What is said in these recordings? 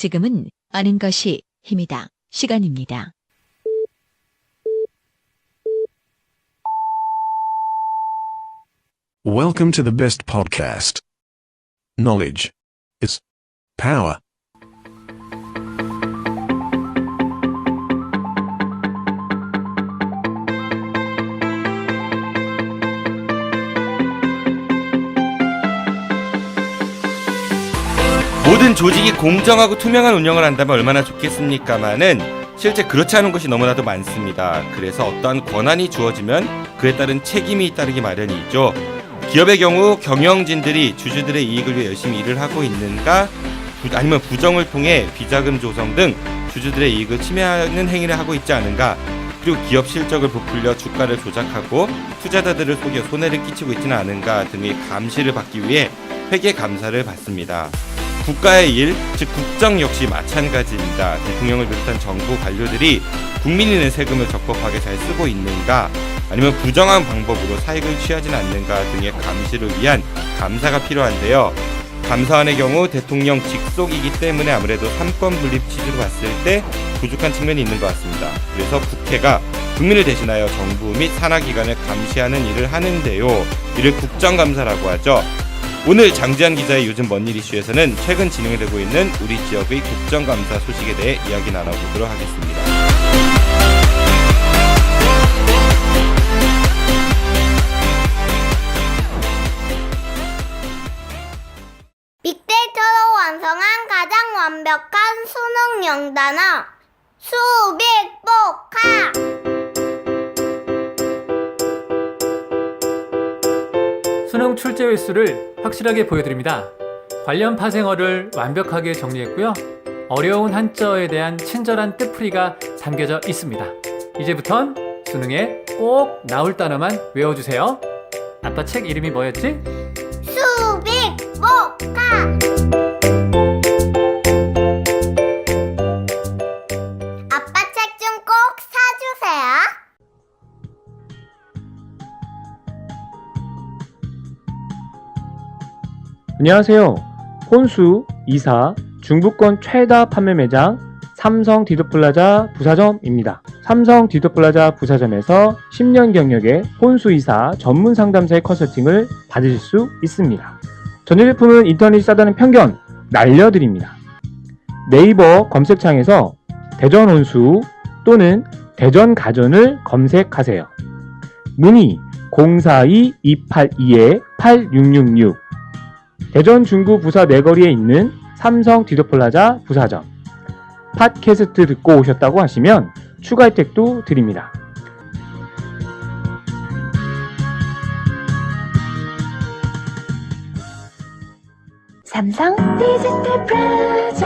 지금은 아는 것이 힘이다. 시간입니다. Welcome to the best podcast. Knowledge is power. 모든 조직이 공정하고 투명한 운영을 한다면 얼마나 좋겠습니까마는 실제 그렇지 않은 것이 너무나도 많습니다. 그래서 어떠한 권한이 주어지면 그에 따른 책임이 따르기 마련이죠. 기업의 경우 경영진들이 주주들의 이익을 위해 열심히 일을 하고 있는가, 아니면 부정을 통해 비자금 조성 등 주주들의 이익을 침해하는 행위를 하고 있지 않은가, 그리고 기업 실적을 부풀려 주가를 조작하고 투자자들을 속여 손해를 끼치고 있지는 않은가 등의 감시를 받기 위해 회계 감사를 받습니다. 국가의 일, 즉 국정 역시 마찬가지입니다. 대통령을 비롯한 정부 관료들이 국민이 낸 세금을 적법하게 잘 쓰고 있는가, 아니면 부정한 방법으로 사익을 취하진 않는가 등의 감시를 위한 감사가 필요한데요. 감사원의 경우 대통령 직속이기 때문에 아무래도 삼권 분립 취지로 봤을 때 부족한 측면이 있는 것 같습니다. 그래서 국회가 국민을 대신하여 정부 및 산하기관을 감시하는 일을 하는데요. 이를 국정감사라고 하죠. 오늘 장지한 기자의 요즘 뭔일 이슈에서는 최근 진행되고 있는 우리 지역의 국정감사 소식에 대해 이야기 나눠보도록 하겠습니다. 빅데이터로 완성한 가장 완벽한 수능 영단어 수빅복화. 수능 출제 횟수를 확실하게 보여드립니다. 관련 파생어를 완벽하게 정리했고요. 어려운 한자어에 대한 친절한 뜻풀이가 담겨져 있습니다. 이제부턴 수능에 꼭 나올 단어만 외워주세요. 아빠 책 이름이 뭐였지? 수빅복화. 아빠 책 좀 꼭 사주세요. 안녕하세요. 혼수, 이사, 중부권 최다 판매 매장 삼성 디도플라자 부사점입니다. 삼성 디도플라자 부사점에서 10년 경력의 혼수, 이사 전문 상담사의 컨설팅을 받으실 수 있습니다. 전자 제품은 인터넷이 싸다는 편견 날려드립니다. 네이버 검색창에서 대전 혼수 또는 대전 가전을 검색하세요. 문의 042-282-8666 대전 중구 부사 내거리에 있는 삼성 디도플라자 부사점. 팟캐스트 듣고 오셨다고 하시면 추가 혜택도 드립니다. 삼성 디지털 프로젝트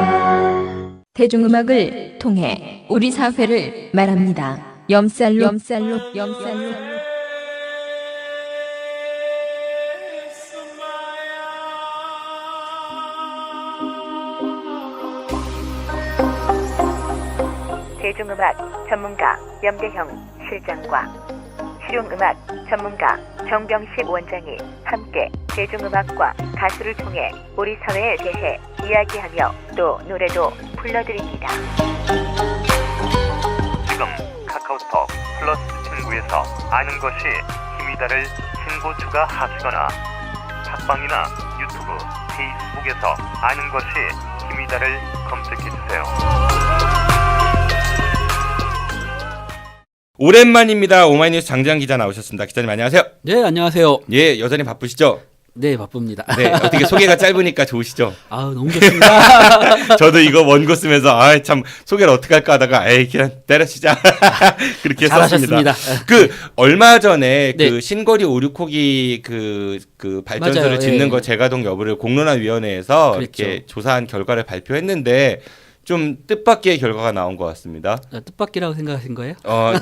대중음악을 통해 우리 사회를 말합니다. 염살로 대중음악 전문가 염대형 실장과 실용음악 전문가 정병식 원장이 함께 대중음악과 가수를 통해 우리 사회에 대해 이야기하며 또 노래도 불러드립니다. 지금 카카오톡 플러스 친구에서 아는 것이 힘이다를 친구 추가하시거나 팟빵이나 유튜브, 페이스북에서 아는 것이 힘이다를 검색해주세요. 오랜만입니다. 오마이뉴스 장지한 기자 나오셨습니다. 기자님 안녕하세요. 네, 안녕하세요. 예, 여전히 바쁘시죠? 네, 바쁩니다. 네, 어떻게 소개가 짧으니까 좋으시죠? 아우, 너무 좋습니다. 저도 이거 원고 쓰면서 참 소개를 어떻게 할까 하다가 그냥 때려치자 그렇게 잘하셨습니다. 썼습니다. 얼마 전에 네. 신거리 569기 그 발전소를 맞아요. 짓는 예. 거 재가동 여부를 공론화위원회에서 그랬죠. 이렇게 조사한 결과를 발표했는데 좀 뜻밖의 결과가 나온 것 같습니다. 뜻밖이라고 생각하신 거예요?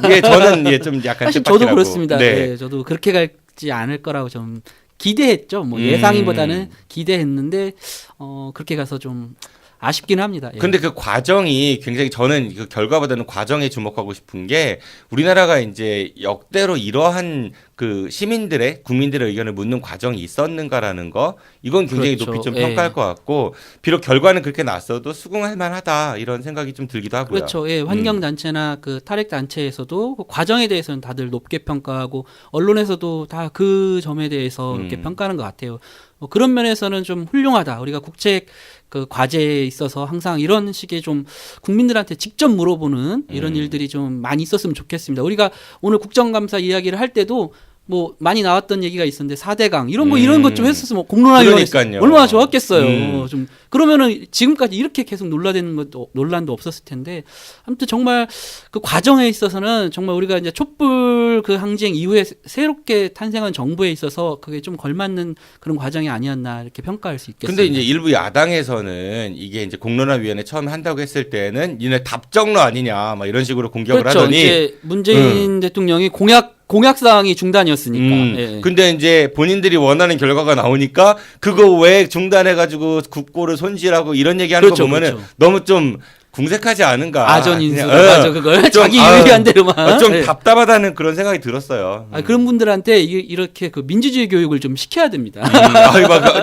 예, 저는 좀 약간 사실 뜻밖이라고. 저도 그렇습니다. 네. 네, 저도 그렇게 갈지 않을 거라고 좀 기대했죠. 뭐 예상보다는 기대했는데 그렇게 가서 좀 아쉽긴 합니다. 예. 근데 그 과정이 굉장히 저는 그 결과보다는 과정에 주목하고 싶은 게 우리나라가 이제 역대로 이러한 그 시민들의 국민들의 의견을 묻는 과정이 있었는가라는 거 이건 굉장히 그렇죠. 높이 좀 예. 평가할 것 같고 비록 결과는 그렇게 났어도 수긍할 만하다 이런 생각이 좀 들기도 하고요. 그렇죠. 예, 환경 단체나 그 탈핵 단체에서도 그 과정에 대해서는 다들 높게 평가하고 언론에서도 다 그 점에 대해서 이렇게 평가하는 것 같아요. 그런 면에서는 좀 훌륭하다. 우리가 국책 그 과제에 있어서 항상 이런 식의 좀 국민들한테 직접 물어보는 이런 일들이 좀 많이 있었으면 좋겠습니다. 우리가 오늘 국정감사 이야기를 할 때도 뭐 많이 나왔던 얘기가 있었는데 4대강 이런 거 이런 것 좀 했었으면 공론화위원회 그러니까요. 얼마나 좋았겠어요. 좀 그러면은 지금까지 이렇게 계속 논란도 없었을 텐데 아무튼 정말 그 과정에 있어서는 정말 우리가 이제 촛불 그 항쟁 이후에 새롭게 탄생한 정부에 있어서 그게 좀 걸맞는 그런 과정이 아니었나 이렇게 평가할 수 있겠습니다. 근데 이제 일부 야당에서는 이게 이제 공론화위원회 처음 한다고 했을 때는 니네 답정로 아니냐 막 이런 식으로 공격을 그렇죠. 하더니 이제 문재인 대통령이 공약 사항이 중단이었으니까. 예. 근데 이제 본인들이 원하는 결과가 나오니까 그거 왜 중단해가지고 국고를 손실하고 이런 얘기하는 그렇죠, 거 보면은 그렇죠. 너무 좀 궁색하지 않은가. 아전인수 그냥, 맞아 그걸 좀, 자기 유리한 대로만. 좀 예. 답답하다는 그런 생각이 들었어요. 그런 분들한테 이렇게 그 민주주의 교육을 좀 시켜야 됩니다.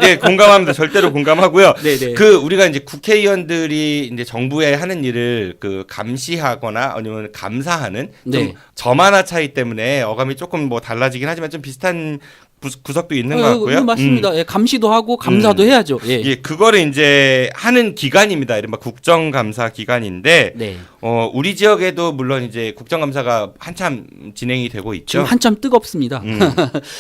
네, 공감합니다. 절대로 공감하고요. 네네. 그 우리가 이제 국회의원들이 이제 정부에 하는 일을 그 감시하거나 아니면 감사하는 좀 네. 저만화 차이 때문에 어감이 조금 뭐 달라지긴 하지만 좀 비슷한 구석도 있는 것 같고요. 맞습니다. 예, 감시도 하고 감사도 해야죠. 예. 예, 그거를 이제 하는 기관입니다. 이른바 국정감사 기관인데, 네. 우리 지역에도 물론 이제 국정감사가 한참 진행이 되고 있죠. 지금 한참 뜨겁습니다.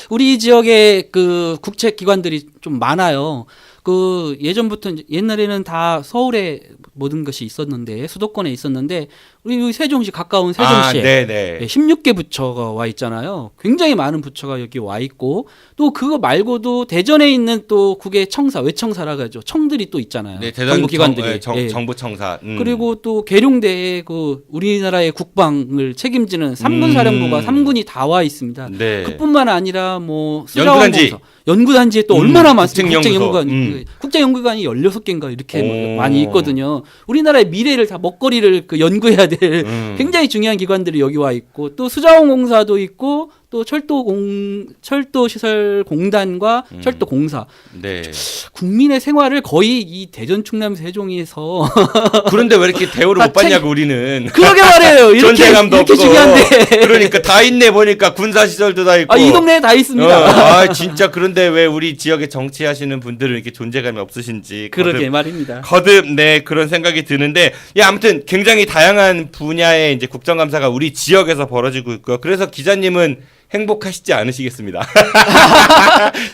우리 지역에 그 국책 기관들이 좀 많아요. 그 예전부터 옛날에는 다 서울에 모든 것이 있었는데 수도권에 있었는데 우리 세종시 가까운 세종시에 네네. 16개 부처가 와 있잖아요. 굉장히 많은 부처가 여기 와 있고 또 그거 말고도 대전에 있는 또 국외 청사, 외청사라고 하죠. 청들이 또 있잖아요. 네, 대전 정부 기관들이. 정부청사. 그리고 또 계룡대에 그 우리나라의 국방을 책임지는 3군 사령부가 3군이 다 와 있습니다. 네. 그뿐만 아니라 뭐 연구단지. 연구단지에 또 얼마나 많습니까? 국책연구소. 국제연구관이 16개인가 이렇게 많이 있거든요. 우리나라의 미래를 다 먹거리를 그 연구해야 될 굉장히 중요한 기관들이 여기 와 있고 또 수자원공사도 있고 또 철도시설공단과 철도공사. 네. 국민의 생활을 거의 이 대전, 충남, 세종에서 그런데 왜 이렇게 대우를 못 받냐고 우리는. 그렇게 말해요. 존재감도 이렇게 없고. 중요한데. 그러니까 다 있네 보니까 군사시설도 다 있고. 이 동네에 다 있습니다. 진짜 그런데 왜 우리 지역에 정치하시는 분들은 이렇게 존재감이 없으신지. 그러게 말입니다. 거듭 그런 생각이 드는데 아무튼 굉장히 다양한 분야의 이제 국정감사가 우리 지역에서 벌어지고 있고요. 그래서 기자님은 행복하시지 않으시겠습니다.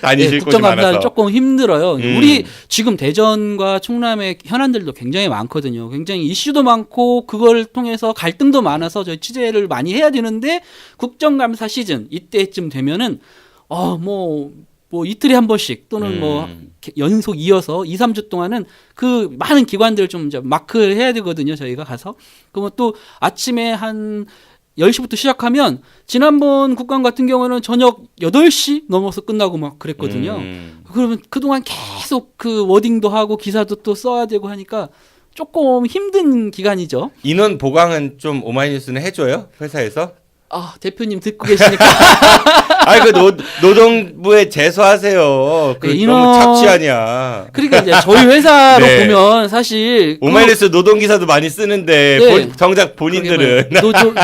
다니실 곳이 많아서. 국정감사는 조금 힘들어요. 우리 지금 대전과 충남의 현안들도 굉장히 많거든요. 굉장히 이슈도 많고 그걸 통해서 갈등도 많아서 저희 취재를 많이 해야 되는데 국정감사 시즌 이때쯤 되면은 뭐 이틀에 한 번씩 또는 뭐 연속 이어서 2, 3주 동안은 그 많은 기관들 좀 이제 마크를 해야 되거든요. 저희가 가서. 그러면 또 아침에 한 10시부터 시작하면 지난번 국감 같은 경우는 저녁 8시 넘어서 끝나고 막 그랬거든요. 그러면 그동안 계속 그 워딩도 하고 기사도 또 써야 되고 하니까 조금 힘든 기간이죠. 인원 보강은 좀 오마이뉴스는 해줘요? 회사에서? 대표님 듣고 계시니까. 그 노동부에 제소하세요. 너무 착취하냐. 그러니까 이제 저희 회사로 보면 사실 오마이뉴스 노동기사도 많이 쓰는데 정작 본인들은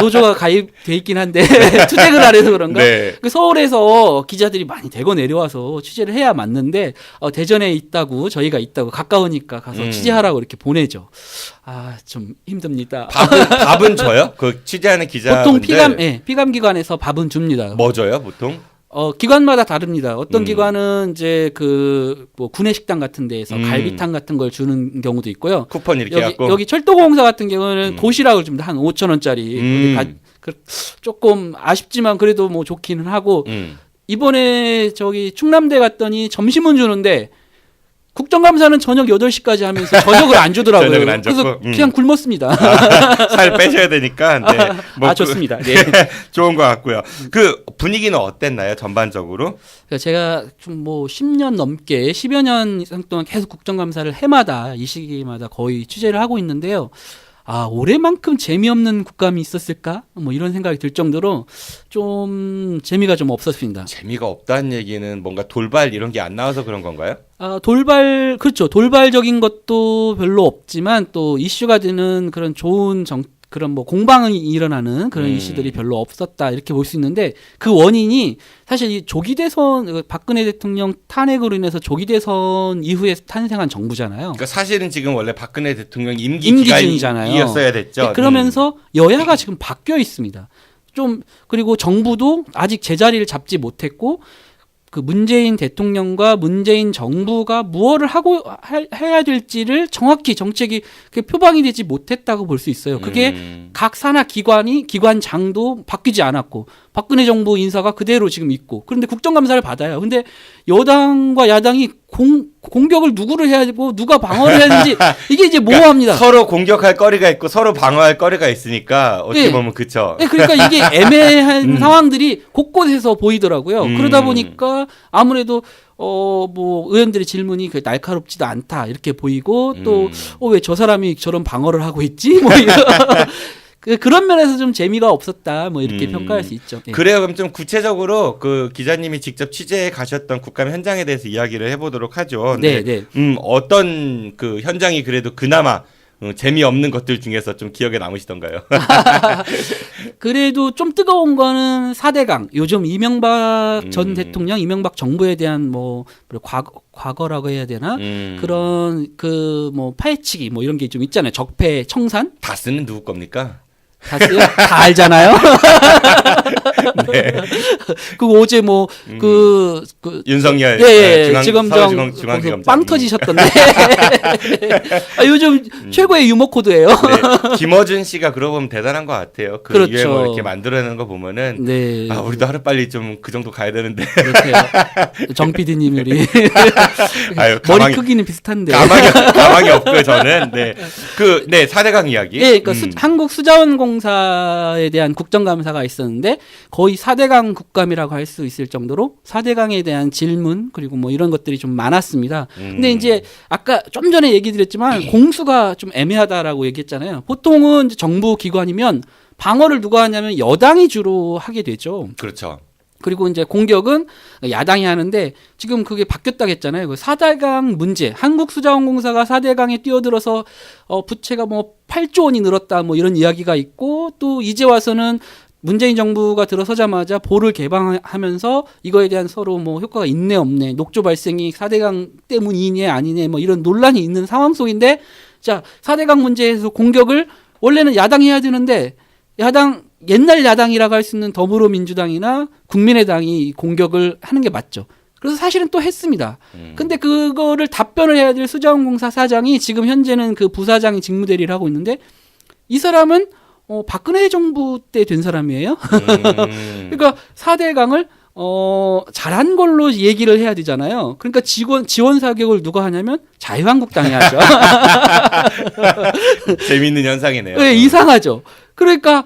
노조가 가입돼 있긴 한데 투쟁을 안 해서 그런가? 그 서울에서 기자들이 많이 대거 내려와서 취재를 해야 맞는데 대전에 있다고 저희가 있다고 가까우니까 가서 취재하라고 이렇게 보내죠. 좀 힘듭니다. 밥은 줘요? 그 취재하는 기자분들? 보통 피감 기관에서 밥은 줍니다. 뭐 줘요, 보통? 기관마다 다릅니다. 어떤 기관은 이제 뭐 구내식당 같은 데에서 갈비탕 같은 걸 주는 경우도 있고요. 쿠폰 이렇게 갖고. 여기 철도공사 같은 경우는 도시락을 줍니다. 한 5,000원짜리. 조금 아쉽지만 그래도 뭐 좋기는 하고 이번에 저기 충남대 갔더니 점심은 주는데 국정감사는 저녁 8시까지 하면서 저녁을 안 주더라고요. 저녁을 안 줬고? 그래서 그냥 굶었습니다. 살 빼셔야 되니까. 네. 뭐 좋습니다. 네. 좋은 것 같고요. 그 분위기는 어땠나요? 전반적으로? 그러니까 제가 좀 뭐 10년 넘게 10여 년 이상 동안 계속 국정감사를 해마다 이 시기마다 거의 취재를 하고 있는데요. 올해만큼 재미없는 국감이 있었을까? 뭐 이런 생각이 들 정도로 좀 재미가 좀 없었습니다. 재미가 없다는 얘기는 뭔가 돌발 이런 게 안 나와서 그런 건가요? 그렇죠. 돌발적인 것도 별로 없지만 또 이슈가 되는 그런 좋은 그런 뭐 공방이 일어나는 그런 이슈들이 별로 없었다 이렇게 볼 수 있는데 그 원인이 사실 이 조기 대선 박근혜 대통령 탄핵으로 인해서 조기 대선 이후에 탄생한 정부잖아요. 그러니까 사실은 지금 원래 박근혜 대통령 임기 중이잖아요. 기간이었어야 됐죠. 네, 그러면서 여야가 지금 바뀌어 있습니다. 그리고 정부도 아직 제자리를 잡지 못했고 그 문재인 대통령과 문재인 정부가 무엇을 해야 될지를 정확히 정책이 표방이 되지 못했다고 볼 수 있어요. 그게 각 산하 기관장도 바뀌지 않았고 박근혜 정부 인사가 그대로 지금 있고 그런데 국정감사를 받아요. 근데 여당과 야당이 공격을 누구를 해야 되고 누가 방어를 해야 되는지 이게 이제 모호합니다. 그러니까 서로 공격할 거리가 있고 서로 방어할 거리가 있으니까 어떻게 보면 그쵸. 네, 그러니까 이게 애매한 상황들이 곳곳에서 보이더라고요. 그러다 보니까 아무래도 뭐 의원들의 질문이 날카롭지도 않다 이렇게 보이고 또 왜 저 사람이 저런 방어를 하고 있지? 뭐 이런 그런 면에서 좀 재미가 없었다 뭐 이렇게 평가할 수 있죠. 네. 그래요. 그럼 좀 구체적으로 그 기자님이 직접 취재해 가셨던 국감 현장에 대해서 이야기를 해보도록 하죠. 네, 네. 어떤 그 현장이 그래도 그나마 재미없는 것들 중에서 좀 기억에 남으시던가요? 그래도 좀 뜨거운 거는 4대강. 요즘 이명박 전 대통령, 이명박 정부에 대한 뭐 과거라고 해야 되나? 그런 뭐 파헤치기 뭐 이런 게 좀 있잖아요. 적폐 청산? 다스는 누구 겁니까? 다스요? 다 알잖아요. 네. 그 어제 뭐 윤석열 지검장 빵 터지셨던데. 요즘 최고의 유머 코드예요. 네. 김어준 씨가 그러고 보면 대단한 것 같아요. 그 그렇죠. 유행어 이렇게 만들어내는 거 보면은 네. 우리도 하루 빨리 좀 그 정도 가야 되는데. 그렇죠. 정 PD님이 우리 머리 크기는 비슷한데. 가망이 없고요 저는. 네. 4대강 이야기. 네, 그러니까 한국 수자원공사에 대한 국정감사가 있었는데 거의 4대강 국감이라고 할 수 있을 정도로 4대강에 대한 질문 그리고 뭐 이런 것들이 좀 많았습니다. 근데 이제 아까 좀 전에 얘기 드렸지만 공수가 좀 애매하다라고 얘기했잖아요. 보통은 정부 기관이면 방어를 누가 하냐면 여당이 주로 하게 되죠. 그렇죠. 그리고 이제 공격은 야당이 하는데 지금 그게 바뀌었다고 했잖아요. 그 4대강 문제, 한국수자원공사가 4대강에 뛰어들어서 부채가 뭐 8조 원이 늘었다 뭐 이런 이야기가 있고 또 이제 와서는 문재인 정부가 들어서자마자 보를 개방하면서 이거에 대한 서로 뭐 효과가 있네 없네, 녹조 발생이 4대강 때문이네 아니네 뭐 이런 논란이 있는 상황 속인데 자 4대강 문제에서 공격을 원래는 야당이 해야 되는데 옛날 야당이라고 할 수 있는 더불어민주당이나 국민의당이 공격을 하는 게 맞죠. 그래서 사실은 또 했습니다. 근데 그거를 답변을 해야 될 수자원공사 사장이 지금 현재는 그 부사장이 직무대리를 하고 있는데 이 사람은 박근혜 정부 때 된 사람이에요. 그러니까 4대강을 잘한 걸로 얘기를 해야 되잖아요. 그러니까 지원 사격을 누가 하냐면 자유한국당이 하죠. 재미있는 현상이네요. 네, 이상하죠. 그러니까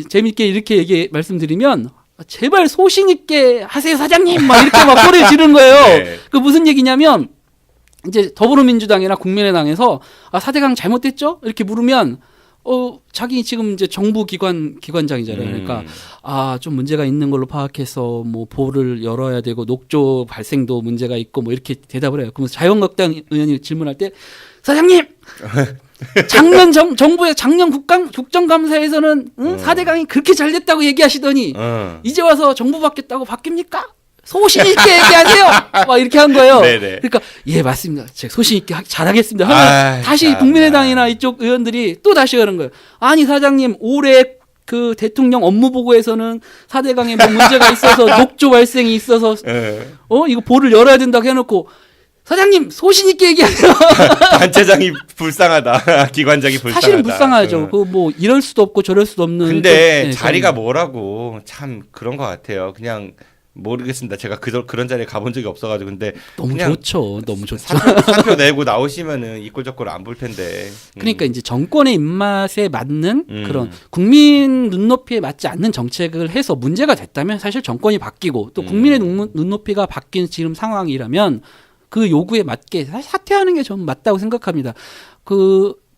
재밌게 이렇게 말씀드리면 제발 소신 있게 하세요 사장님 막 이렇게 막 소리 지르는 거예요. 네. 그 무슨 얘기냐면 이제 더불어민주당이나 국민의당에서 4대강 잘못됐죠? 이렇게 물으면 자기 지금 이제 정부 기관장이잖아요. 그러니까 좀 문제가 있는 걸로 파악해서 뭐 보를 열어야 되고 녹조 발생도 문제가 있고 뭐 이렇게 대답을 해요. 그러면서 자유한국당 의원이 질문할 때 사장님 작년 정부의 작년 국정감사에서는 4대강이 그렇게 잘 됐다고 얘기하시더니 이제 와서 정부 바뀌었다고 바뀝니까? 소신 있게 얘기하세요. 막 이렇게 한 거예요. 네네. 그러니까 예 맞습니다. 제가 소신 있게 잘하겠습니다. 하면 다시 국민의당이나 이쪽 의원들이 또 다시 그런 거예요. 아니 사장님 올해 그 대통령 업무 보고에서는 4대강에 뭐 문제가 있어서 녹조 발생이 있어서 이거 보를 열어야 된다고 해놓고 사장님 소신 있게 얘기하세요. 단체장이 불쌍하다. 기관장이 불쌍하다. 사실은 불쌍하죠. 그 뭐 이럴 수도 없고 저럴 수도 없는. 근데 자리가 뭐라고 참 그런 것 같아요. 그냥 모르겠습니다. 제가 그런 자리에 가본 적이 없어가지고 근데 너무 그냥 좋죠. 너무 좋죠. 사표 내고 나오시면은 이꼴저꼴 안 볼 텐데. 그러니까 이제 정권의 입맛에 맞는 그런 국민 눈높이에 맞지 않는 정책을 해서 문제가 됐다면 사실 정권이 바뀌고 또 국민의 눈높이가 바뀐 지금 상황이라면 그 요구에 맞게 사실 사퇴하는 게 저는 맞다고 생각합니다.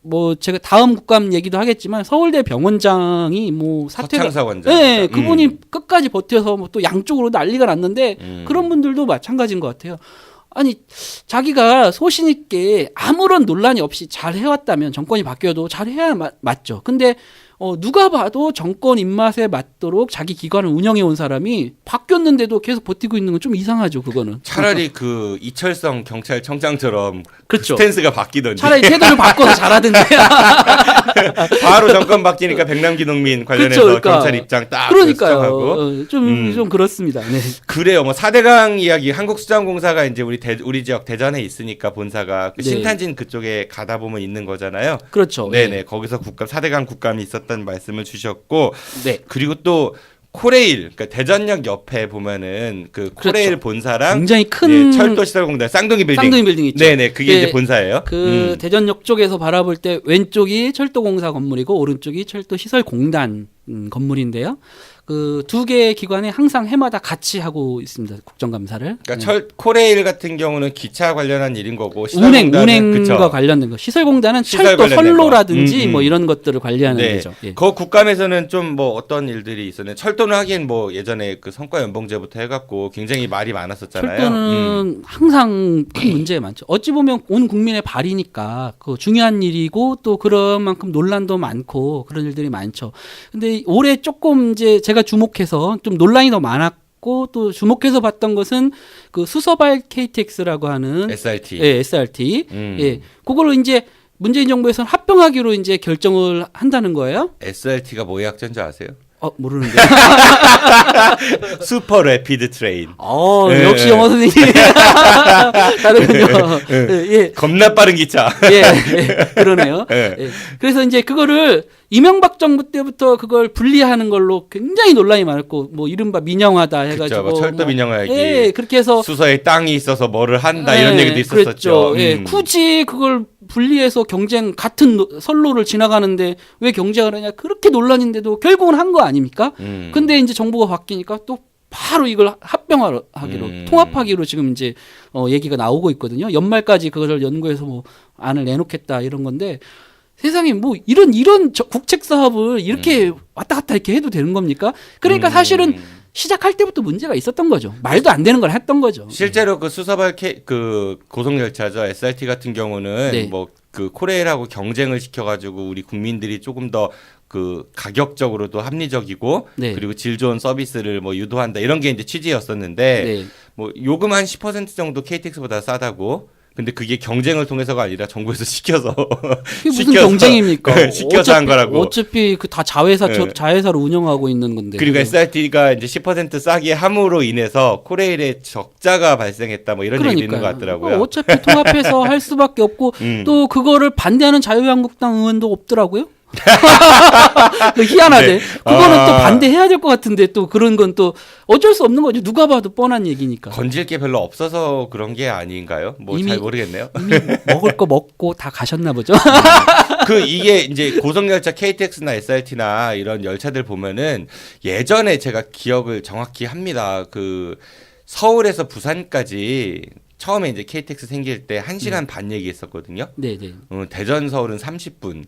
뭐 제가 다음 국감 얘기도 하겠지만 서울대 병원장이 뭐 사퇴가 서창사 원장. 네, 그분이 끝까지 버텨서 뭐 또 양쪽으로 난리가 났는데 그런 분들도 마찬가지인 것 같아요. 아니 자기가 소신 있게 아무런 논란이 없이 잘 해왔다면 정권이 바뀌어도 잘 해야 맞죠. 근데 누가 봐도 정권 입맛에 맞도록 자기 기관을 운영해 온 사람이 바뀌었는데도 계속 버티고 있는 건 좀 이상하죠. 그거는 차라리 그 이철성 경찰청장처럼 그렇죠. 스탠스가 바뀌던지. 차라리 태도를 바꿔서 잘하든지. 바로 정권 바뀌니까 백남기농민 관련해서 그렇죠, 그러니까. 경찰 입장 딱 그러니까요. 좀 그렇습니다. 네. 그래요. 뭐 4대강 이야기 한국수자원공사가 이제 우리 지역 대전에 있으니까 본사가 그 네. 신탄진 그쪽에 가다 보면 있는 거잖아요. 그렇죠. 네네. 네. 거기서 4대강 국감이 있었다는 말씀을 주셨고 네. 그리고 또 코레일, 그러니까 대전역 옆에 보면은 그 코레일 그렇죠. 본사랑 굉장히 큰 철도시설공단 쌍둥이 빌딩 있죠. 네네, 그게 이제 본사예요. 그 대전역 쪽에서 바라볼 때 왼쪽이 철도공사 건물이고 오른쪽이 철도시설공단 건물인데요. 그 두 개의 기관에 항상 해마다 같이 하고 있습니다. 국정감사를. 그러니까 코레일 같은 경우는 기차 관련한 일인 거고 운행과 그쵸. 관련된 거. 시설공단은 시설 철도 관련된 선로라든지 뭐 이런 것들을 관리하는 네. 거죠. 예. 그 국감에서는 좀 뭐 어떤 일들이 있었나요? 철도는 하긴 뭐 예전에 그 성과연봉제부터 해갖고 굉장히 말이 많았었잖아요. 철도는 항상 큰 문제가 많죠. 어찌 보면 온 국민의 발이니까 그 중요한 일이고 또 그런 만큼 논란도 많고 그런 일들이 많죠. 근데 올해 조금 이제 제가 주목해서 좀 논란이 더 많았고 또 주목해서 봤던 것은 그 수서발 KTX라고 하는 SRT. 예, SRT. 예. 그걸로 이제 문재인 정부에서는 합병하기로 이제 결정을 한다는 거예요. SRT가 뭐의 약자인 줄 아세요? 모르는데. 슈퍼 래피드 트레인. 역시 영어 선생님. 다르군요. 예. 겁나 빠른 기차. 그러네요. 예. 그래서 이제 그거를 이명박 정부 때부터 그걸 분리하는 걸로 굉장히 논란이 많았고, 뭐 이른바 민영화다 해가지고. 그쵸, 철도 민영화기. 예, 그렇게 해서 수서에 땅이 있어서 뭐를 한다 이런 얘기도 있었었죠. 그랬죠. 예, 굳이 그걸 분리해서 같은 선로를 지나가는데 왜 경쟁을 하냐 그렇게 논란인데도 결국은 한 거 아닙니까? 근데 이제 정부가 바뀌니까 또 바로 이걸 합병하기로 통합하기로 지금 이제 얘기가 나오고 있거든요. 연말까지 그걸 연구해서 뭐 안을 내놓겠다 이런 건데 세상에 뭐 이런 국책 사업을 이렇게 왔다 갔다 이렇게 해도 되는 겁니까? 그러니까 사실은 시작할 때부터 문제가 있었던 거죠. 말도 안 되는 걸 했던 거죠. 실제로 그 수서발 그 고속열차죠. SRT 같은 경우는 뭐 그 코레일하고 경쟁을 시켜가지고 우리 국민들이 조금 더 그 가격적으로도 합리적이고 그리고 질 좋은 서비스를 뭐 유도한다 이런 게 이제 취지였었는데 뭐 요금 한 10% 정도 KTX보다 싸다고. 근데 그게 경쟁을 통해서가 아니라 정부에서 시켜서 그게 무슨 경쟁입니까? 시켜서 한 거라고. 어차피 그 다 자회사로 운영하고 있는 건데. 그리고 SRT가 이제 10% 싸게 함으로 인해서 코레일에 적자가 발생했다 뭐 이런 얘기도 있는 것 같더라고요. 어차피 통합해서 할 수밖에 없고 또 그거를 반대하는 자유한국당 의원도 없더라고요. 희한하대. 그거는 또 반대해야 될 것 같은데 또 그런 건 또 어쩔 수 없는 거죠. 누가 봐도 뻔한 얘기니까. 건질 게 별로 없어서 그런 게 아닌가요? 뭐 잘 모르겠네요. 이미 먹을 거 먹고 다 가셨나 보죠. 이게 이제 고속열차 KTX나 SRT나 이런 열차들 보면은 예전에 제가 기억을 정확히 합니다. 그 서울에서 부산까지 처음에 이제 KTX 생길 때 1시간 반 얘기했었거든요. 네네. 대전 서울은 30분.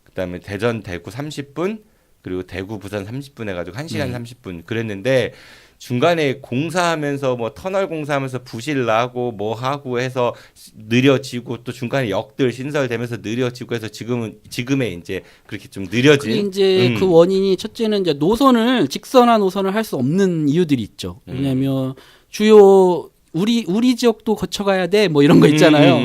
그다음에 대전 대구 30분 그리고 대구 부산 30분 해가지고 1시간 30분 그랬는데 중간에 공사하면서 뭐 터널 공사하면서 부실 나고 뭐 하고 해서 느려지고 또 중간에 역들 신설되면서 느려지고 해서 지금에 이제 그렇게 좀 느려진. 이제 그 원인이 첫째는 이제 직선화 노선을 할 수 없는 이유들이 있죠. 왜냐하면 주요 우리 지역도 거쳐가야 돼 뭐 이런 거 있잖아요.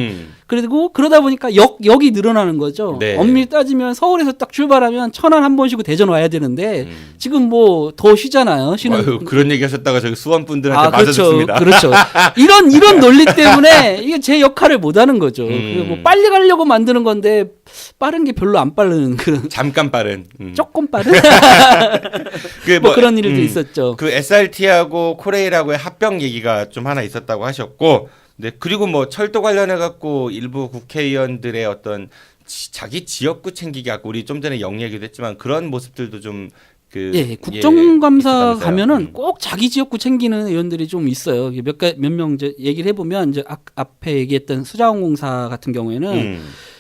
그리고 그러다 보니까 역이 늘어나는 거죠. 네. 엄밀히 따지면 서울에서 딱 출발하면 천안 한 번 쉬고 대전 와야 되는데 지금 뭐 더 쉬잖아요. 아유, 그런 얘기 하셨다가 저기 수원 분들한테 그렇죠. 맞아줬습니다. 그렇죠. 이런 논리 때문에 이게 제 역할을 못 하는 거죠. 그리고 뭐 빨리 가려고 만드는 건데 빠른 게 별로 안 빠른 그런 잠깐 빠른. 조금 빠른 그 뭐 그런 일도 있었죠. 그 SRT하고 코레일하고의 합병 얘기가 좀 하나 있었다고 하셨고, 네, 그리고 뭐 철도 관련해 갖고 일부 국회의원들의 어떤 자기 지역구 챙기기 갖고 우리 좀 전에 영 얘기도 했지만 그런 모습들도 좀 국정감사 있었다면서요. 가면은 꼭 자기 지역구 챙기는 의원들이 좀 있어요. 몇 명 이제 얘기를 해보면 이제 앞에 얘기했던 수자원공사 같은 경우에는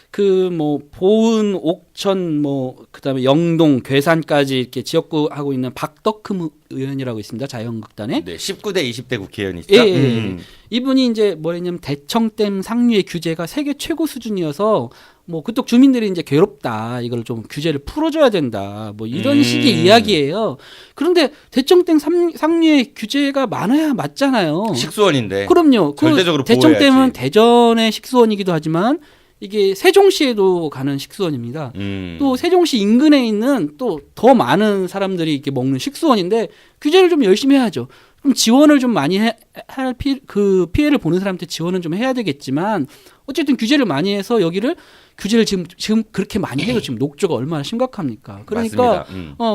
그 뭐 보은, 옥천, 뭐 그다음에 영동, 괴산까지 이렇게 지역구 하고 있는 박덕흠 의원이라고 있습니다. 자유한국당에. 네, 19대 20대 국회의원이죠. 예. 이분이 이제 뭐냐면 대청댐 상류의 규제가 세계 최고 수준이어서 뭐 그쪽 주민들이 이제 괴롭다. 이걸 좀 규제를 풀어줘야 된다. 뭐 이런 식의 이야기예요. 그런데 대청댐 상류의 규제가 많아야 맞잖아요. 식수원인데. 그럼요. 절대적으로 대청댐은 보호해야지. 대전의 식수원이기도 하지만 이게 세종시에도 가는 식수원입니다. 또 세종시 인근에 있는 또 더 많은 사람들이 이렇게 먹는 식수원인데 규제를 좀 열심히 해야죠. 그럼 지원을 좀 많이 할 피해를 보는 사람한테 지원은 좀 해야 되겠지만 어쨌든 규제를 많이 해서 여기를 규제를 지금 그렇게 많이 해서 지금 녹조가 얼마나 심각합니까? 그러니까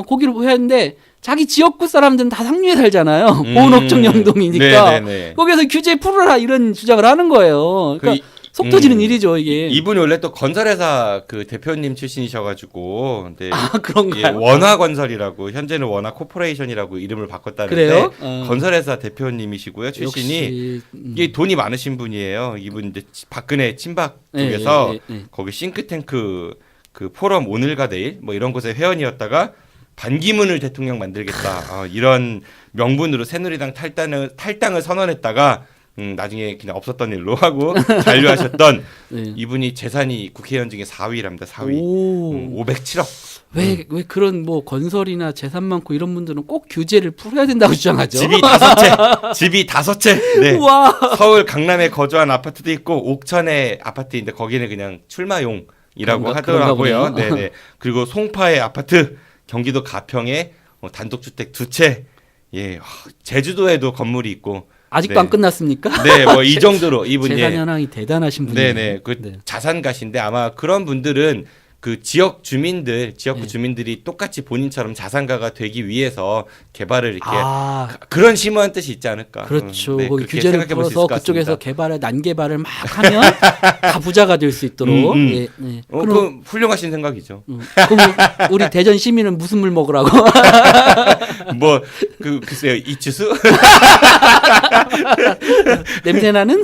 거기를 해야 하는데 자기 지역구 사람들은 다 상류에 살잖아요. 보은옥청 영동이니까 거기서 규제 풀어라 이런 주장을 하는 거예요. 그러니까 속 터지는 일이죠 이게. 이분이 원래 또 건설회사 그 대표님 출신이셔가지고, 네. 그런가요? 예, 원화건설이라고 현재는 원화코퍼레이션이라고 이름을 바꿨다는데 그래요? 건설회사 대표님이시고요 출신이. 이게 돈이 많으신 분이에요. 이분 이제 박근혜 친박 쪽에서 거기 싱크탱크 그 포럼 오늘과 내일 뭐 이런 곳에 회원이었다가 반기문을 대통령 만들겠다 이런 명분으로 새누리당 탈당을 선언했다가. 나중에 그냥 없었던 일로 하고 잔류하셨던 이분이 재산이 국회의원 중에 4위랍니다. 4위. 507억. 왜 그런 뭐 건설이나 재산 많고 이런 분들은 꼭 규제를 풀어야 된다고 주장하죠? 집이 5채. 네. 우와. 서울 강남에 거주한 아파트도 있고 옥천에 아파트인데 거기는 그냥 출마용이라고 하더라고요. 네네. 그리고 송파의 아파트, 경기도 가평에 단독주택 2채. 예, 제주도에도 건물이 있고. 아직도 안 끝났습니까? 네, 뭐 이 정도로 이분이 재산 현황이 대단하신 분이에요. 네네, 자산가신데 아마 그런 분들은 그 지역구 주민들이 똑같이 본인처럼 자산가가 되기 위해서 개발을 이렇게 그런 심오한 뜻이 있지 않을까. 그렇죠. 거기 규제를 풀어서 그쪽에서 개발을 난개발을 막 하면 다 부자가 될 수 있도록. 그럼 훌륭하신 생각이죠. 그럼 우리 대전 시민은 무슨 물 먹으라고? 뭐 글쎄요, 이추수? 냄새나는?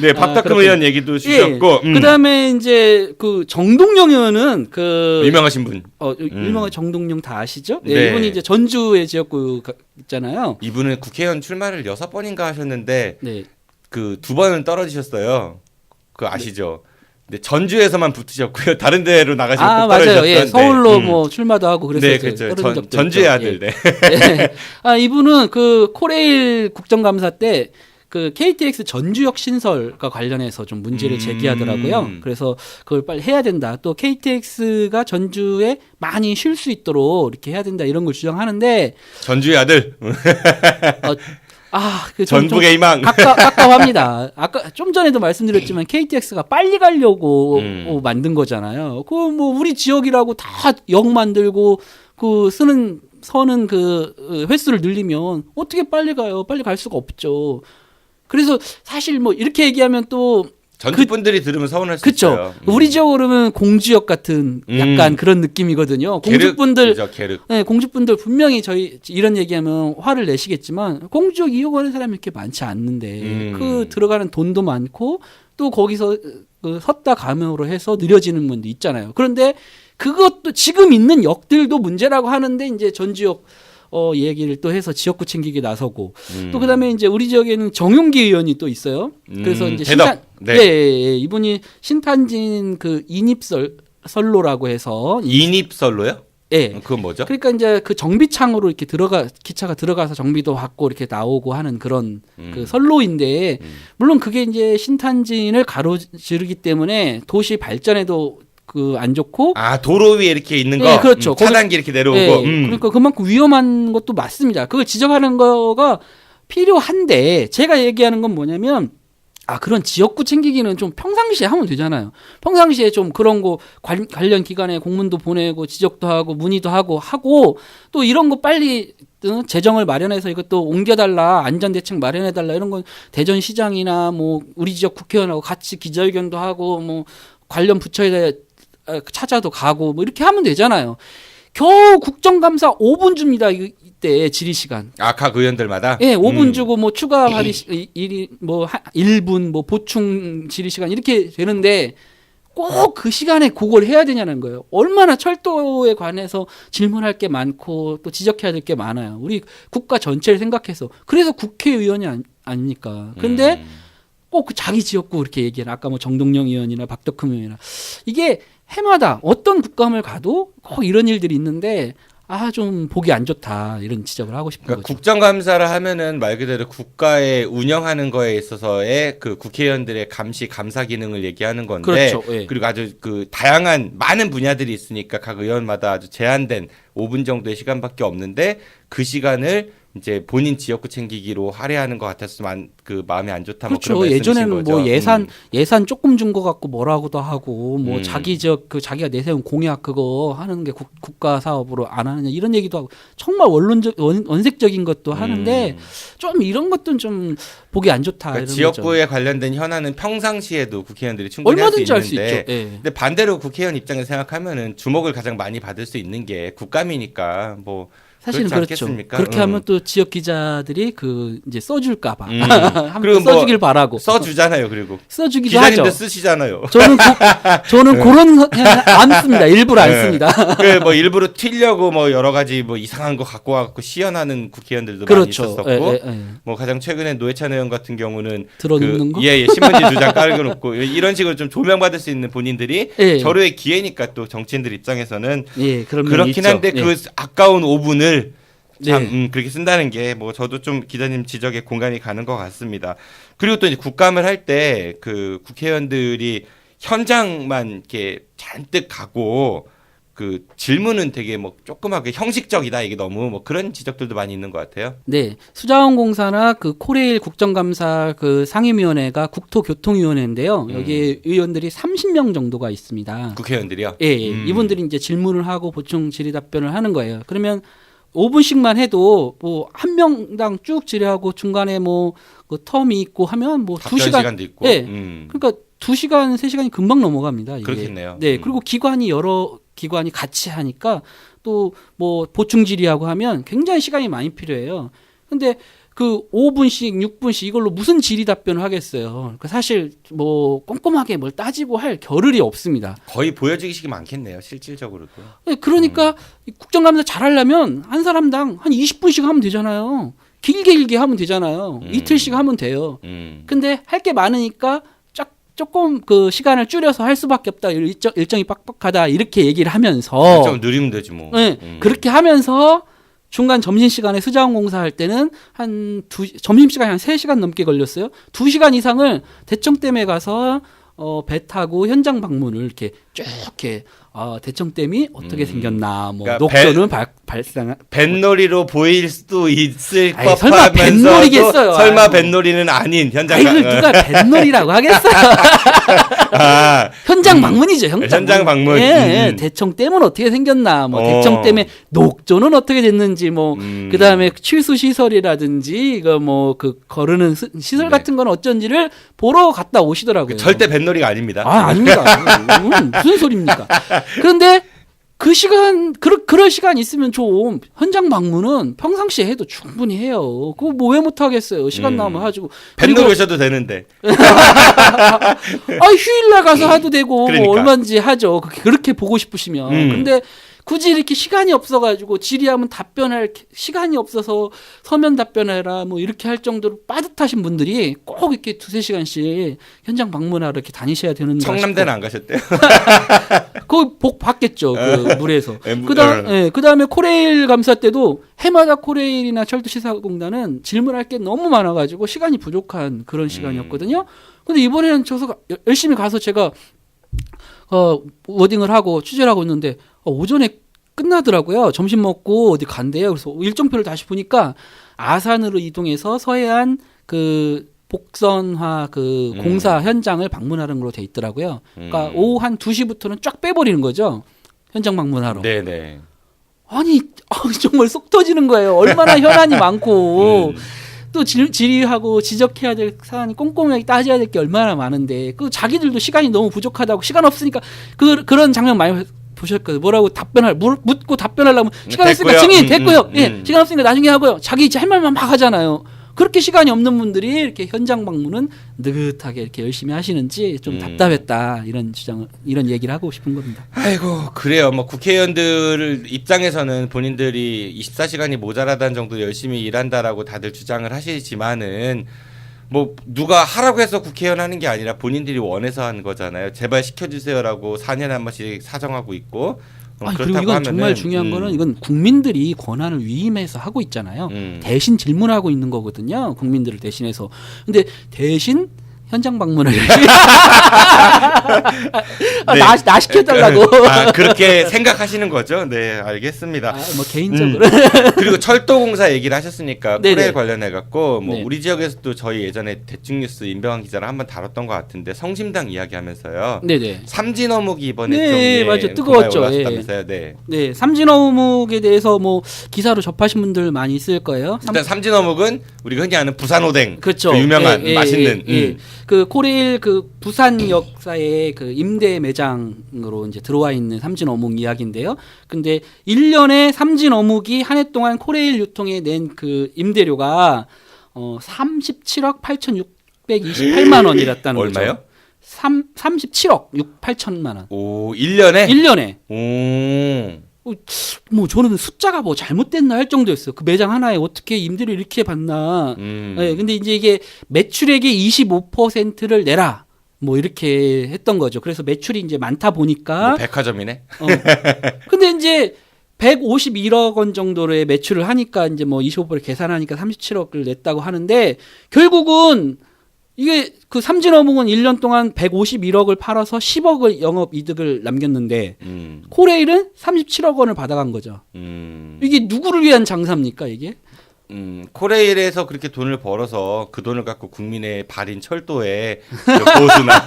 네, 박덕흠 의원 얘기도 주셨고. 그다음에 이제 그 정동영 의원은 그 유명하신 분. 유명한 정동영 다 아시죠? 네. 이분이 이제 전주의 지역구 있잖아요. 이분은 국회의원 출마를 6번인가 하셨는데 그 2번은 떨어지셨어요. 그 아시죠? 네, 전주에서만 붙으셨고요. 다른 데로 나가시면 맞아요. 예, 서울로 뭐 출마도 하고 그래서 네, 그렇죠. 전주의 아들. 네. 이분은 그 코레일 국정감사 때 그 KTX 전주역 신설과 관련해서 좀 문제를 제기하더라고요. 그래서 그걸 빨리 해야 된다. 또 KTX가 전주에 많이 쉴 수 있도록 이렇게 해야 된다. 이런 걸 주장하는데 전주의 아들. 그 전북의 희망. 가까워합니다. 아까 좀 전에도 말씀드렸지만 KTX가 빨리 가려고 만든 거잖아요. 그 뭐 우리 지역이라고 다 역 만들고 그 서는 그 횟수를 늘리면 어떻게 빨리 가요? 빨리 갈 수가 없죠. 그래서 사실 뭐 이렇게 얘기하면 또 전주 분들이 들으면 서운할 수 있어요. 우리 지역으로는 공주역 같은 약간 그런 느낌이거든요. 공주분들, 네, 공주분들 분명히 저희 이런 얘기하면 화를 내시겠지만 공주역 이용하는 사람이 이렇게 많지 않는데 그 들어가는 돈도 많고 또 거기서 섰다 가면으로 해서 느려지는 분도 있잖아요. 그런데 그것도 지금 있는 역들도 문제라고 하는데 이제 전주역 얘기를 또 해서 지역구 챙기기 나서고 또 그다음에 이제 우리 지역에는 정용기 의원이 또 있어요. 그래서 이제 이분이 신탄진 그 인입설로라고 해서 인입설로요? 예. 그건 뭐죠? 그러니까 이제 그 정비창으로 이렇게 기차가 들어가서 정비도 받고 이렇게 나오고 하는 그런 그 선로인데 물론 그게 이제 신탄진을 가로지르기 때문에 도시 발전에도 그 안 좋고 도로 위에 이렇게 있는 거, 예, 그렇죠. 차단기 이렇게 내려오고, 예, 그러니까 그만큼 위험한 것도 맞습니다. 그걸 지적하는 거가 필요한데 제가 얘기하는 건 뭐냐면 그런 지역구 챙기기는 좀 평상시에 하면 되잖아요. 평상시에 좀 그런 거 관련 기관에 공문도 보내고 지적도 하고 문의도 하고 또 이런 거 빨리 재정을 마련해서 이것도 옮겨달라, 안전대책 마련해달라 이런 건 대전시장이나 뭐 우리 지역 국회의원하고 같이 기자회견도 하고 뭐 관련 부처에 찾아도 가고 뭐 이렇게 하면 되잖아요. 겨우 국정감사 5분 줍니다. 이때 질의 시간. 각 의원들마다. 예, 5분 주고 뭐 추가 발의 1분 뭐 보충 질의 시간 이렇게 되는데 꼭 그 시간에 그걸 해야 되냐는 거예요. 얼마나 철도에 관해서 질문할 게 많고 또 지적해야 될 게 많아요. 우리 국가 전체를 생각해서. 그래서 국회의원이 아닙니까? 근데 꼭 그 자기 지역구 이렇게 얘기해라. 아까 뭐 정동영 의원이나 박덕흠 의원이나 이게 해마다 어떤 국감을 가도 꼭 이런 일들이 있는데 좀 보기 안 좋다 이런 지적을 하고 싶은 거죠. 국정감사를 하면은 말 그대로 국가의 운영하는 거에 있어서의 그 국회의원들의 감시 감사 기능을 얘기하는 건데, 그렇죠. 예. 그리고 아주 그 다양한 많은 분야들이 있으니까 각 의원마다 아주 제한된 5분 정도의 시간밖에 없는데 그 시간을 이제 본인 지역구 챙기기로 할애하는 것 같아서 그 마음이 안 좋다. 그렇죠. 뭐 그런 예전에는 거죠. 뭐 예산 조금 준 것 같고 뭐라고도 하고 뭐 자기 지역 그 자기가 내세운 공약 그거 하는 게 국가 사업으로 안 하느냐 이런 얘기도 하고 정말 원색적인 것도 하는데 좀 이런 것도 좀 보기 안 좋다. 그러니까 이런 지역구에 거죠. 관련된 현안은 평상시에도 국회의원들이 충분히 할 수 얼마든지 할 수 있는데, 있죠. 예. 근데 반대로 국회의원 입장에서 생각하면은 주목을 가장 많이 받을 수 있는 게 국감이니까 뭐. 사실은 그렇지 그렇죠. 않겠습니까? 그렇게 하면 또 지역 기자들이 그 이제 써줄까봐 그리고 써주길 바라고 써주잖아요. 그리고 써주기도 기자님도 하죠. 쓰시잖아요. 저는 그런 안 씁니다. 일부러 안 씁니다. 뭐 일부러 튀려고 뭐 여러 가지 뭐 이상한 거 갖고 와갖고 시연하는 국회의원들도 그렇죠. 많이 있었었고, 뭐 가장 최근에 노회찬 의원 같은 경우는 들어눕는 거, 신문지 2장 깔아놓고 이런 식으로 좀 조명받을 수 있는 본인들이 절호의 기회니까 또 정치인들 입장에서는 그렇긴 한데 그 아까운 5분을 참 그렇게 쓴다는 게 뭐 저도 좀 기자님 지적에 공감이 가는 것 같습니다. 그리고 또 이제 국감을 할 때 그 국회의원들이 현장만 이렇게 잔뜩 가고 그 질문은 되게 뭐 조그맣게 형식적이다 이게 너무 뭐 그런 지적들도 많이 있는 것 같아요. 네, 수자원공사나 그 코레일 국정감사 그 상임위원회가 국토교통위원회인데요. 여기 의원들이 30명 정도가 있습니다. 국회의원들이요? 예, 이분들이 이제 질문을 하고 보충 질의 답변을 하는 거예요. 그러면 5분씩만 해도 뭐 한 명당 쭉 질의하고 중간에 뭐 그 텀이 있고 하면 뭐 2시간 시간도 있고. 예. 그러니까 2시간, 3시간이 금방 넘어갑니다. 이게. 그렇겠네요. 네, 그리고 여러 기관이 같이 하니까 또 뭐 보충 질의하고 하면 굉장히 시간이 많이 필요해요. 근데 그 5분씩, 6분씩 이걸로 무슨 질의 답변을 하겠어요. 그러니까 사실 뭐 꼼꼼하게 뭘 따지고 할 겨를이 없습니다. 거의 보여주기식이 많겠네요, 실질적으로도. 네, 그러니까 국정감사 잘하려면 한 사람당 한 20분씩 하면 되잖아요. 길게 하면 되잖아요. 이틀씩 하면 돼요. 근데 할 게 많으니까 조금 그 시간을 줄여서 할 수밖에 없다. 일정이 빡빡하다. 이렇게 얘기를 하면서 좀 느리면 되지 뭐. 네, 그렇게 하면서 중간 점심시간에 수자원공사 할 때는 점심시간이 한 3시간 넘게 걸렸어요. 2시간 이상을 대청댐에 가서 배 타고 현장 방문을 이렇게 쭉 이렇게 대청댐이 어떻게 생겼나 뭐 그러니까 녹조는 발생 뱃놀이로 보일 수도 있을 아이, 설마 법하면서도 뱃놀이겠어요. 설마 아이고. 뱃놀이는 아닌 현장 이걸 누가 뱃놀이라고 하겠어요. 현장 방문이죠. 현장 방문. 예, 대청댐은 어떻게 생겼나 뭐 대청댐의 녹조는 어떻게 됐는지 뭐 그다음에 취수 시설이라든지 이거 뭐 그 거르는 시설 같은 건 어쩐지를 보러 갔다 오시더라고요. 절대 뱃놀이가 아닙니다. 아닙니다. 무슨 소리입니까? 그런데 그 시간 그럴 시간 있으면 좀 현장 방문은 평상시에 해도 충분히 해요. 그거 뭐 왜 못 하겠어요. 시간 나오면 하시고. 뱃놀이 오셔도 되는데. 휴일날 가서 해도 되고 그러니까. 뭐 얼마든지 하죠. 그렇게 보고 싶으시면. 근데 굳이 이렇게 시간이 없어가지고 질의하면 답변할 시간이 없어서 서면 답변해라 뭐 이렇게 할 정도로 빠듯하신 분들이 꼭 이렇게 2-3시간씩 현장 방문하러 이렇게 다니셔야 되는 청남대는 안 가셨대요? 그 복 받겠죠. 그 물에서. 예, 그다음에 코레일 감사 때도 해마다 코레일이나 철도시사공단은 질문할 게 너무 많아가지고 시간이 부족한 그런 시간이었거든요. 근데 이번에는 열심히 가서 제가 워딩을 하고 취재를 하고 있는데 오전에 끝나더라고요. 점심 먹고 어디 간대요. 그래서 일정표를 다시 보니까 아산으로 이동해서 서해안 그 복선화 그 공사 현장을 방문하는 걸로 돼 있더라고요. 그러니까 오후 한 2시부터는 쫙 빼버리는 거죠. 현장 방문하러. 네네. 아니 정말 속 터지는 거예요. 얼마나 현안이 많고 또 질의하고 지적해야 될 사안이 꼼꼼하게 따져야 될 게 얼마나 많은데 그 자기들도 시간이 너무 부족하다고 시간 없으니까 그런 장면 많이 보셨거든요. 뭐라고 묻고 답변하려면 시간 없으니까 증인 됐고요. 예, 시간 없으니까 나중에 하고요. 자기 이제 할 말만 막 하잖아요. 그렇게 시간이 없는 분들이 이렇게 현장 방문은 느긋하게 이렇게 열심히 하시는지 좀 답답했다 이런 얘기를 하고 싶은 겁니다. 아이고 그래요. 뭐 국회의원들 입장에서는 본인들이 24시간이 모자라다는 정도 열심히 일한다라고 다들 주장을 하시지만은 뭐 누가 하라고 해서 국회의원 하는 게 아니라 본인들이 원해서 하는 거잖아요. 제발 시켜주세요라고 4년에 한 번씩 사정하고 있고. 그리고 이건 하면은, 정말 중요한 거는 이건 국민들이 권한을 위임해서 하고 있잖아요. 대신 질문하고 있는 거거든요. 국민들을 대신해서. 근데 대신 현장 방문을 네. 나 시켜달라고. 그렇게 생각하시는 거죠. 네, 알겠습니다. 뭐 개인적으로. 그리고 철도공사 얘기를 하셨으니까 코레일 관련해 갖고 뭐 네. 우리 지역에서도 저희 예전에 대충뉴스 임병환 기자랑 한번 다뤘던 것 같은데 성심당 이야기하면서요. 네네. 삼진 어묵이 이번에 네, 맞아 뜨거웠죠. 올랐다면서요. 네. 네, 삼진 어묵에 대해서 뭐 기사로 접하신 분들 많이 있을 거예요. 일단 삼진 어묵은 우리가 흔히 아는 부산 오뎅, 그렇죠. 그 유명한 맛있는. 그 코레일 그 부산 역사의 그 임대 매장으로 이제 들어와 있는 삼진 어묵 이야기인데요. 근데 1년에 삼진 어묵이 한 해 동안 코레일 유통에 낸 그 임대료가 37억 8,628만 원이랬다는 거죠. 얼마요? 37억 6, 8천만 원. 오, 1년에? 1년에. 오. 뭐 저는 숫자가 뭐 잘못됐나 할 정도였어요. 그 매장 하나에 어떻게 임대료 이렇게 받나. 네, 근데 이제 이게 매출액의 25%를 내라. 뭐 이렇게 했던 거죠. 그래서 매출이 이제 많다 보니까 뭐 백화점이네. 근데 이제 151억 원 정도의 매출을 하니까 이제 뭐 25% 계산하니까 37억을 냈다고 하는데 결국은 이게 그 삼진 어묵은 1년 동안 151억을 팔아서 10억을 영업 이득을 남겼는데 코레일은 37억 원을 받아간 거죠. 이게 누구를 위한 장사입니까 이게? 코레일에서 그렇게 돈을 벌어서 그 돈을 갖고 국민의 발인 철도에 보수나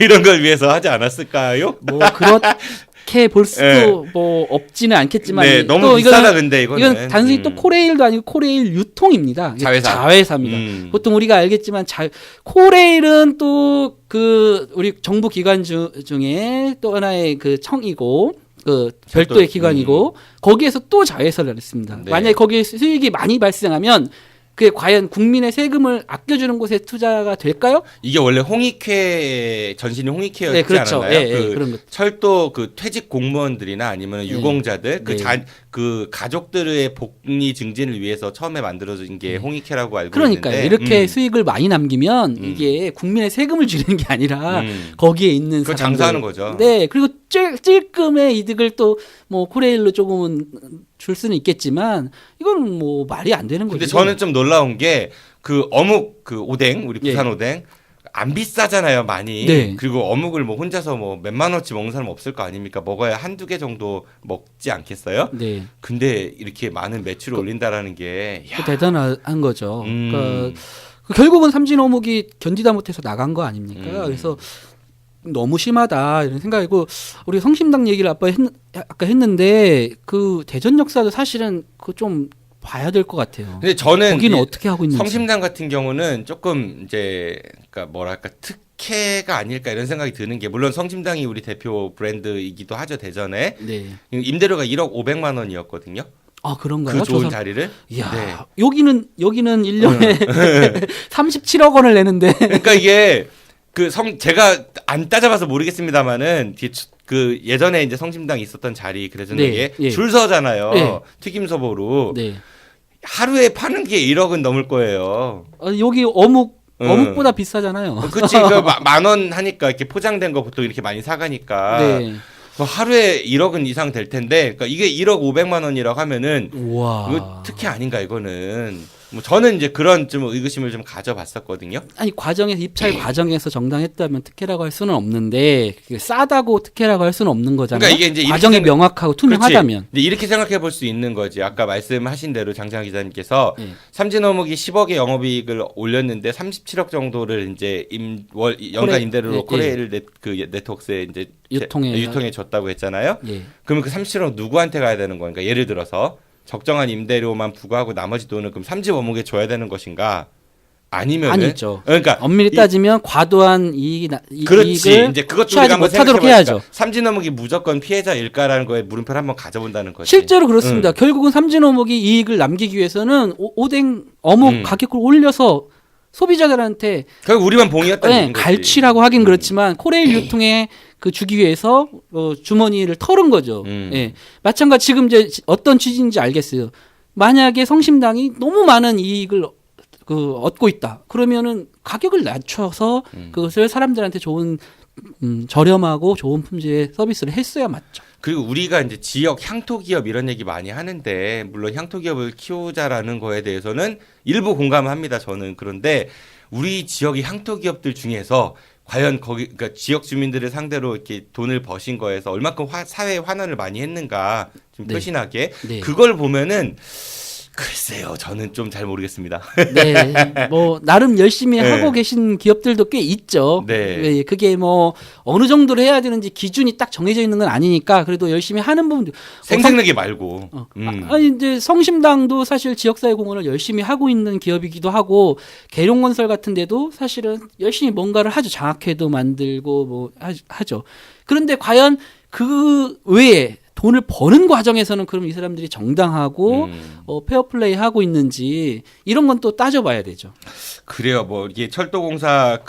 이런 걸 위해서 하지 않았을까요? 뭐 그렇게 볼 수도 뭐 없지는 않겠지만 네, 너무 또 비싸다 근데 이건 단순히 또 코레일도 아니고 코레일 유통입니다. 자회사입니다. 보통 우리가 알겠지만 코레일은 또 그 우리 정부 기관 중에 또 하나의 그 청이고 그 별도의 기관이고 거기에서 또 자회사를 했습니다. 네. 만약에 거기에 수익이 많이 발생하면 그게 과연 국민의 세금을 아껴주는 곳에 투자가 될까요? 이게 원래 홍익회 전신이 홍익회였지 네, 그렇죠. 않았나요? 그런 것. 철도 그 퇴직 공무원들이나 아니면 유공자들 그 가족들의 복리 증진을 위해서 처음에 만들어진 게 홍익회라고 알고 그러니까요. 있는데 이렇게 수익을 많이 남기면 이게 국민의 세금을 줄이는 게 아니라 거기에 있는 그 사람들 장사하는 거죠. 네, 그리고 찔끔의 이득을 또 뭐 코레일로 조금은 줄 수는 있겠지만 이건 뭐 말이 안 되는 거죠. 근데 저는 좀 놀라운 게 그 어묵 그 오뎅 우리 부산 오뎅 안 비싸잖아요 많이. 네. 그리고 어묵을 뭐 혼자서 뭐 몇만 원치 먹는 사람 없을 거 아닙니까? 먹어야 한두 개 정도 먹지 않겠어요? 네. 근데 이렇게 많은 매출을 올린다라는 게 대단한 거죠. 그러니까 결국은 삼진 어묵이 견디다 못해서 나간 거 아닙니까? 그래서 너무 심하다 이런 생각이고 우리 성심당 얘기를 아까 했는데 그 대전 역사도 사실은 그 좀 봐야 될 것 같아요. 근데 저는 거기는 어떻게 하고 있는지. 성심당 같은 경우는 조금 이제 그러니까 뭐랄까 특혜가 아닐까 이런 생각이 드는 게 물론 성심당이 우리 대표 브랜드이기도 하죠 대전에. 네. 임대료가 1억 500만 원이었거든요. 아 그런가요? 그 좋은 자리를. 이야, 네. 여기는 1년에 37억 원을 내는데. 그러니까 이게 제가 안 따져봐서 모르겠습니다만은 그 예전에 이제 성심당 있었던 자리 그래서 네, 이게 예. 줄 서잖아요. 네. 튀김소보로 네. 하루에 파는 게 1억은 넘을 거예요. 여기 어묵보다 비싸잖아요. 그치, 그 만 원 하니까 이렇게 포장된 거 보통 이렇게 많이 사가니까 네. 하루에 1억은 이상 될 텐데, 그러니까 이게 1억 500만 원이라고 하면은 우와. 이거 특혜 아닌가 이거는. 뭐 저는 이제 그런 좀 의구심을 좀 가져봤었거든요. 아니 입찰 과정에서 정당했다면 특혜라고 할 수는 없는데 그게 싸다고 특혜라고 할 수는 없는 거잖아요. 그러니까 이게 이제 과정이 명확하고 투명하다면. 근데 이렇게 생각해 볼 수 있는 거지. 아까 말씀하신 대로 장창 기자님께서 예. 삼진어묵이 10억의 영업이익을 올렸는데 37억 정도를 이제 연간 임대료로 코레일 네트워크에 이제 유통에 줬다고 했잖아요. 예. 그러면 그 37억 누구한테 가야 되는 거니까? 그러니까 예를 들어서 적정한 임대료만 부과하고 나머지 돈을 그럼 삼진어묵에 줘야 되는 것인가? 아니면은 아니죠. 그러니까 엄밀히 따지면 과도한 그렇지. 이익을 이제 그것 좀 취하지 한번 못하도록 생각해보니까 해야죠. 삼진어묵이 무조건 피해자일까라는 거에 물음표를 한번 가져본다는 거지. 실제로 그렇습니다. 결국은 삼진어묵이 이익을 남기기 위해서는 오뎅 어묵 가격을 올려서 소비자들한테 결국 우리만 봉이었다는 거지. 갈취라고 하긴 그렇지만 코레일 유통에 그 주기 위해서 주머니를 털은 거죠. 예. 마찬가지 지금 이제 어떤 취지인지 알겠어요. 만약에 성심당이 너무 많은 이익을 얻고 있다. 그러면은 가격을 낮춰서 그것을 사람들한테 좋은 저렴하고 좋은 품질의 서비스를 했어야 맞죠. 그리고 우리가 이제 지역 향토 기업 이런 얘기 많이 하는데 물론 향토 기업을 키우자라는 거에 대해서는 일부 공감합니다. 저는. 그런데 우리 지역의 향토 기업들 중에서 과연 그러니까 지역 주민들을 상대로 이렇게 돈을 버신 거에서 얼마큼 사회 환원을 많이 했는가 좀 표신하게 네. 그걸 보면은 글쎄요, 저는 좀 잘 모르겠습니다. 네, 뭐 나름 열심히 하고 계신 기업들도 꽤 있죠. 네. 그게 뭐 어느 정도로 해야 되는지 기준이 딱 정해져 있는 건 아니니까 그래도 열심히 하는 부분도 생색내기 말고. 아니 이제 성심당도 사실 지역사회 공헌을 열심히 하고 있는 기업이기도 하고 계룡건설 같은데도 사실은 열심히 뭔가를 하죠. 장학회도 만들고 뭐 하죠. 그런데 과연 그 외에 돈을 버는 과정에서는 그럼 이 사람들이 정당하고 페어플레이 하고 있는지 이런 건 또 따져봐야 되죠. 그래요. 뭐 이게 철도공사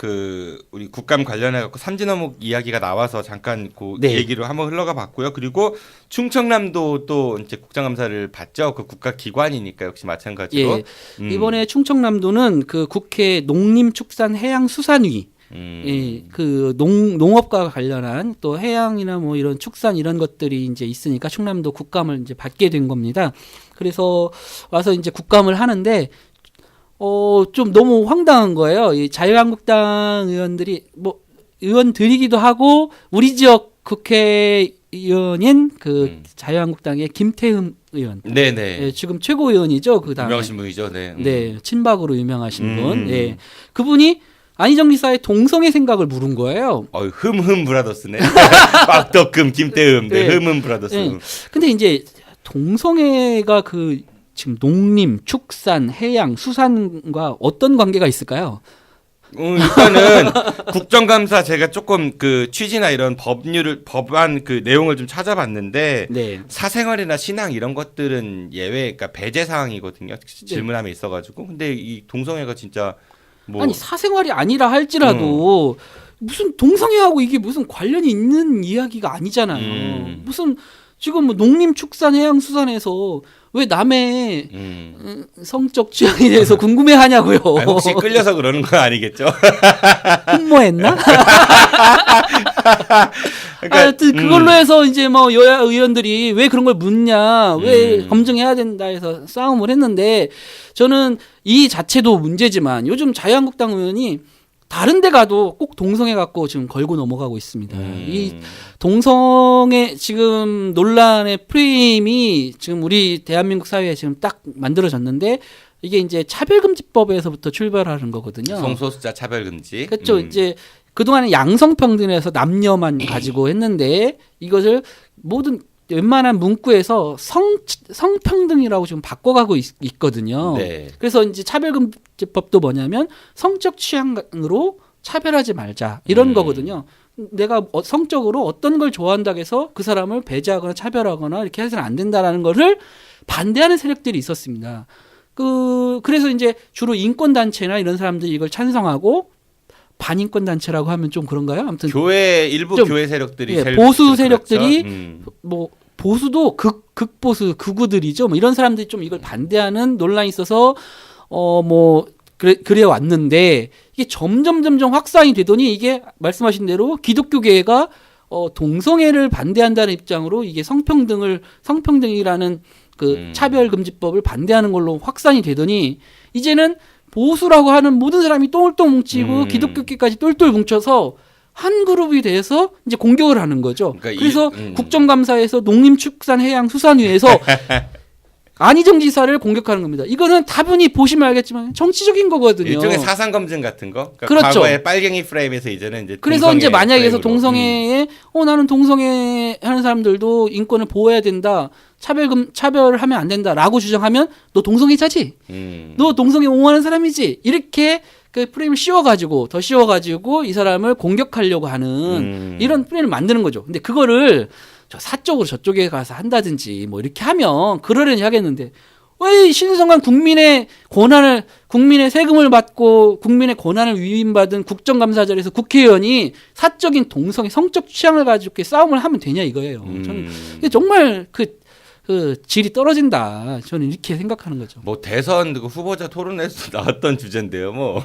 우리 국감 관련해 갖고 삼진어묵 이야기가 나와서 잠깐 얘기로 한번 흘러가 봤고요. 그리고 충청남도 또 이제 국정감사를 받죠. 그 국가기관이니까 역시 마찬가지로. 예. 이번에 충청남도는 그 국회 농림축산해양수산위 예, 그 농업과 관련한 또 해양이나 뭐 이런 축산 이런 것들이 이제 있으니까 충남도 국감을 이제 받게 된 겁니다. 그래서 와서 이제 국감을 하는데 좀 너무 황당한 거예요. 이 자유한국당 의원들이기도 하고 우리 지역 국회의원인 자유한국당의 김태흠 의원. 네네. 예, 지금 최고위원이죠. 그다음에 유명하신 분이죠. 네. 네, 친박으로 유명하신 분. 예. 그분이 안희정 지사의 동성애 생각을 물은 거예요. 흠흠 브라더스네. 빡덕금 김태흠. 네, 흠흠 브라더스. 네. 근데 이제 동성애가 지금 농림, 축산, 해양, 수산과 어떤 관계가 있을까요? 일단은 국정감사 제가 조금 취지나 이런 법안 내용을 좀 찾아봤는데 네. 사생활이나 신앙 이런 것들은 예외, 그러니까 배제 사항이거든요. 질문함에 있어가지고. 근데 이 동성애가 진짜 아니 사생활이 아니라 할지라도 무슨 동성애하고 이게 무슨 관련이 있는 이야기가 아니잖아요. 무슨 지금 뭐 농림축산해양수산에서 왜 남의 성적 취향에 대해서 궁금해하냐고요. 혹시 끌려서 그러는 건 아니겠죠? 흠모했나? 그러니까, 하여튼 그걸로 해서 이제 뭐 여야 의원들이 왜 그런 걸 묻냐, 왜 검증해야 된다 해서 싸움을 했는데 저는 이 자체도 문제지만 요즘 자유한국당 의원이 다른 데 가도 꼭 동성애 갖고 지금 걸고 넘어가고 있습니다. 이 동성애 지금 논란의 프레임이 지금 우리 대한민국 사회에 지금 딱 만들어졌는데 이게 이제 차별금지법에서부터 출발하는 거거든요. 성소수자 차별금지. 그렇죠. 이제 그동안에 양성평등에서 남녀만 가지고 했는데 이것을 모든 웬만한 문구에서 성평등이라고 지금 바꿔가고 있거든요. 네. 그래서 이제 차별금지법도 뭐냐면 성적 취향으로 차별하지 말자 이런 거거든요. 내가 성적으로 어떤 걸 좋아한다고 해서 그 사람을 배제하거나 차별하거나 이렇게 해서는 안 된다라는 거를 반대하는 세력들이 있었습니다. 그래서 이제 주로 인권단체나 이런 사람들이 이걸 찬성하고 반인권 단체라고 하면 좀 그런가요? 아무튼 교회 일부 좀, 교회 세력들이 예, 제일 보수 그렇죠. 세력들이 뭐 보수도 극보수 극우들이죠. 뭐 이런 사람들이 좀 이걸 반대하는 논란이 있어서 뭐 그래 왔는데 이게 점점 확산이 되더니 이게 말씀하신 대로 기독교계가 동성애를 반대한다는 입장으로 이게 성평등이라는 그 차별금지법을 반대하는 걸로 확산이 되더니 이제는 보수라고 하는 모든 사람이 똘똘 뭉치고 기독교계까지 똘똘 뭉쳐서 한 그룹이 돼서 이제 공격을 하는 거죠. 그러니까 그래서 국정감사에서 농림축산해양수산위에서 안희정 지사를 공격하는 겁니다. 이거는 다분히 보시면 알겠지만 정치적인 거거든요. 일종의 사상 검증 같은 거. 그러니까 그렇죠. 과거의 빨갱이 프레임에서 이제는 이제 그래서 이제 만약에서 프레임으로. 동성애에 나는 동성애 하는 사람들도 인권을 보호해야 된다. 차별하면 안 된다라고 주장하면 너 동성애자지. 너 동성애 옹호하는 사람이지. 이렇게 그 프레임을 더 씌워가지고 이 사람을 공격하려고 하는 이런 프레임을 만드는 거죠. 근데 그거를 저 사적으로 저쪽에 가서 한다든지 뭐 이렇게 하면 그러려니 하겠는데 왜 신성한 국민의 세금을 받고 국민의 권한을 위임받은 국정감사자리에서 국회의원이 사적인 동성애 성적 취향을 가지고 이렇게 싸움을 하면 되냐 이거예요. 저는 이게 정말 그 질이 떨어진다. 저는 이렇게 생각하는 거죠. 뭐 대선 그 후보자 토론에서 나왔던 주제인데요. 뭐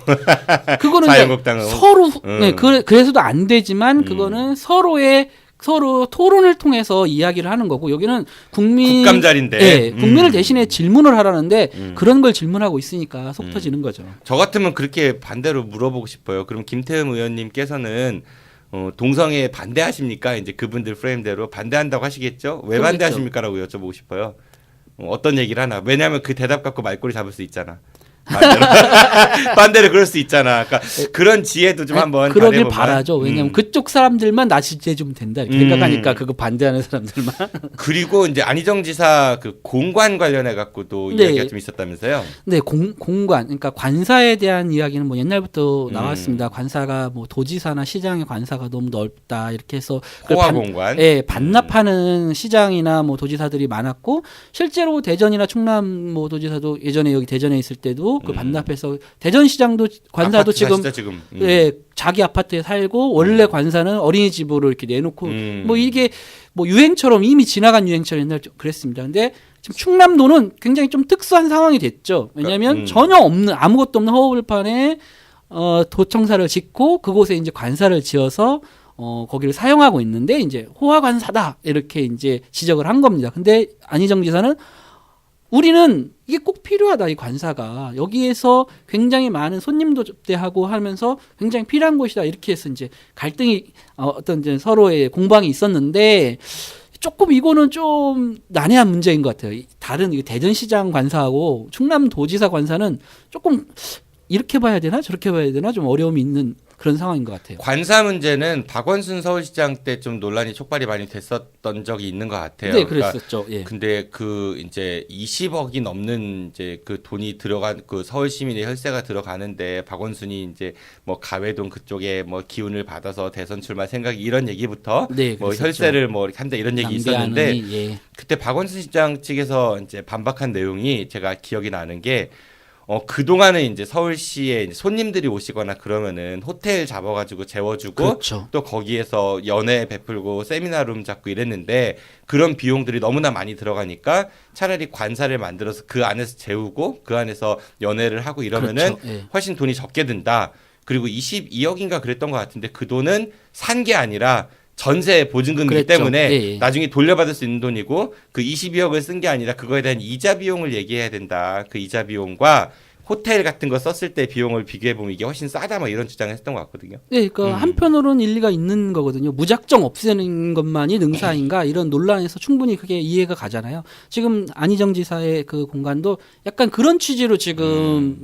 그거는 자유한국당은 서로 네, 그래서도 안 되지만 그거는 서로 토론을 통해서 이야기를 하는 거고 여기는 국감 자리인데 네, 국민을 대신에 질문을 하라는데 그런 걸 질문하고 있으니까 속 터지는 거죠. 저 같으면 그렇게 반대로 물어보고 싶어요. 그럼 김태흠 의원님께서는 동성애 반대하십니까? 이제 그분들 프레임대로 반대한다고 하시겠죠? 왜 그렇겠죠. 반대하십니까라고 여쭤보고 싶어요. 어떤 얘기를 하나? 왜냐하면 그 대답 갖고 말꼬리 잡을 수 있잖아. 반대로 그럴 수 있잖아. 그러니까 그런 지혜도 좀 한번 그러길 다해보면. 바라죠. 왜냐하면 그쪽 사람들만 나치제 좀 된다 이렇게 생각하니까 그거 반대하는 사람들만. 그리고 이제 안희정 지사 그 공관 관련해 갖고도 네. 이야기가 좀 있었다면서요? 네, 공관, 그러니까 관사에 대한 이야기는 뭐 옛날부터 나왔습니다. 관사가 뭐 도지사나 시장의 관사가 너무 넓다 이렇게 해서 호화 공관. 예, 반납하는 시장이나 뭐 도지사들이 많았고 실제로 대전이나 충남 뭐 도지사도 예전에 여기 대전에 있을 때도 그 반납해서 대전시장도 관사도 지금 예, 자기 아파트에 살고 원래 관사는 어린이집으로 이렇게 내놓고 뭐 이게 뭐 유행처럼 이미 지나간 유행처럼 옛날 그랬습니다. 근데 지금 충남도는 굉장히 좀 특수한 상황이 됐죠. 왜냐하면 전혀 없는 아무것도 없는 허허벌판에 도청사를 짓고 그곳에 이제 관사를 지어서 거기를 사용하고 있는데 이제 호화관사다 이렇게 이제 지적을 한 겁니다. 근데 안희정 지사는 우리는 이게 꼭 필요하다 이 관사가 여기에서 굉장히 많은 손님도 접대하고 하면서 굉장히 필요한 곳이다 이렇게 해서 이제 갈등이 어떤 이제 서로의 공방이 있었는데 조금 이거는 좀 난해한 문제인 것 같아요. 다른 대전시장 관사하고 충남도지사 관사는 조금 이렇게 봐야 되나 저렇게 봐야 되나 좀 어려움이 있는 그런 상황인 것 같아요. 관사 문제는 박원순 서울시장 때 좀 논란이 촉발이 많이 됐었던 적이 있는 것 같아요. 네, 그랬었죠. 예. 근데 그 이제 20억이 넘는 이제 그 돈이 들어간 그 서울 시민의 혈세가 들어가는데 박원순이 이제 뭐 가회동 그쪽에 뭐 기운을 받아서 대선 출마 생각 이런 얘기부터 네, 뭐 그랬었죠. 혈세를 뭐 이렇게 한다 이런 얘기 있었는데 예. 그때 박원순 시장 측에서 이제 반박한 내용이 제가 기억이 나는 게 그동안은 이제 서울시에 이제 손님들이 오시거나 그러면은 호텔 잡아가지고 재워주고 그렇죠. 또 거기에서 연회 베풀고 세미나룸 잡고 이랬는데 그런 비용들이 너무나 많이 들어가니까 차라리 관사를 만들어서 그 안에서 재우고 그 안에서 연회를 하고 이러면은 그렇죠. 예. 훨씬 돈이 적게 든다. 그리고 22억인가 그랬던 것 같은데 그 돈은 산 게 아니라 전세 보증금이기 그랬죠. 때문에 예. 나중에 돌려받을 수 있는 돈이고 그 22억을 쓴 게 아니라 그거에 대한 이자 비용을 얘기해야 된다. 그 이자 비용과 호텔 같은 거 썼을 때 비용을 비교해 보면 이게 훨씬 싸다 막 이런 주장을 했던 것 같거든요. 네, 그러니까 한편으로는 일리가 있는 거거든요. 무작정 없애는 것만이 능사인가 이런 논란에서 충분히 그게 이해가 가잖아요. 지금 안희정 지사의 그 공간도 약간 그런 취지로 지금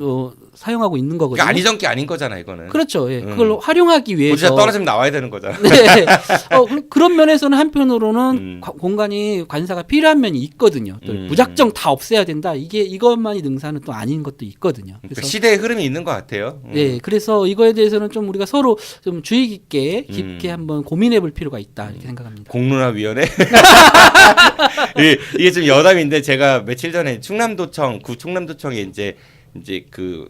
사용하고 있는 거거든요. 그러니까 안희정 게 아닌 거잖아 이거는. 그렇죠. 예. 그걸 활용하기 위해서. 도지사 떨어지면 나와야 되는 거잖아. 네. 그런 면에서는 한편으로는 공간이 관사가 필요한 면이 있거든요. 또 무작정 다 없애야 된다. 이것만이 능사는 또 아닌 것도 있거든요. 그러니까 시대의 흐름이 있는 것 같아요. 네, 그래서 이거에 대해서는 좀 우리가 서로 좀 주의 깊게 한번 고민해볼 필요가 있다 이렇게 생각합니다. 공론화위원회 이게 좀 여담인데 제가 며칠 전에 충남도청에 이제 그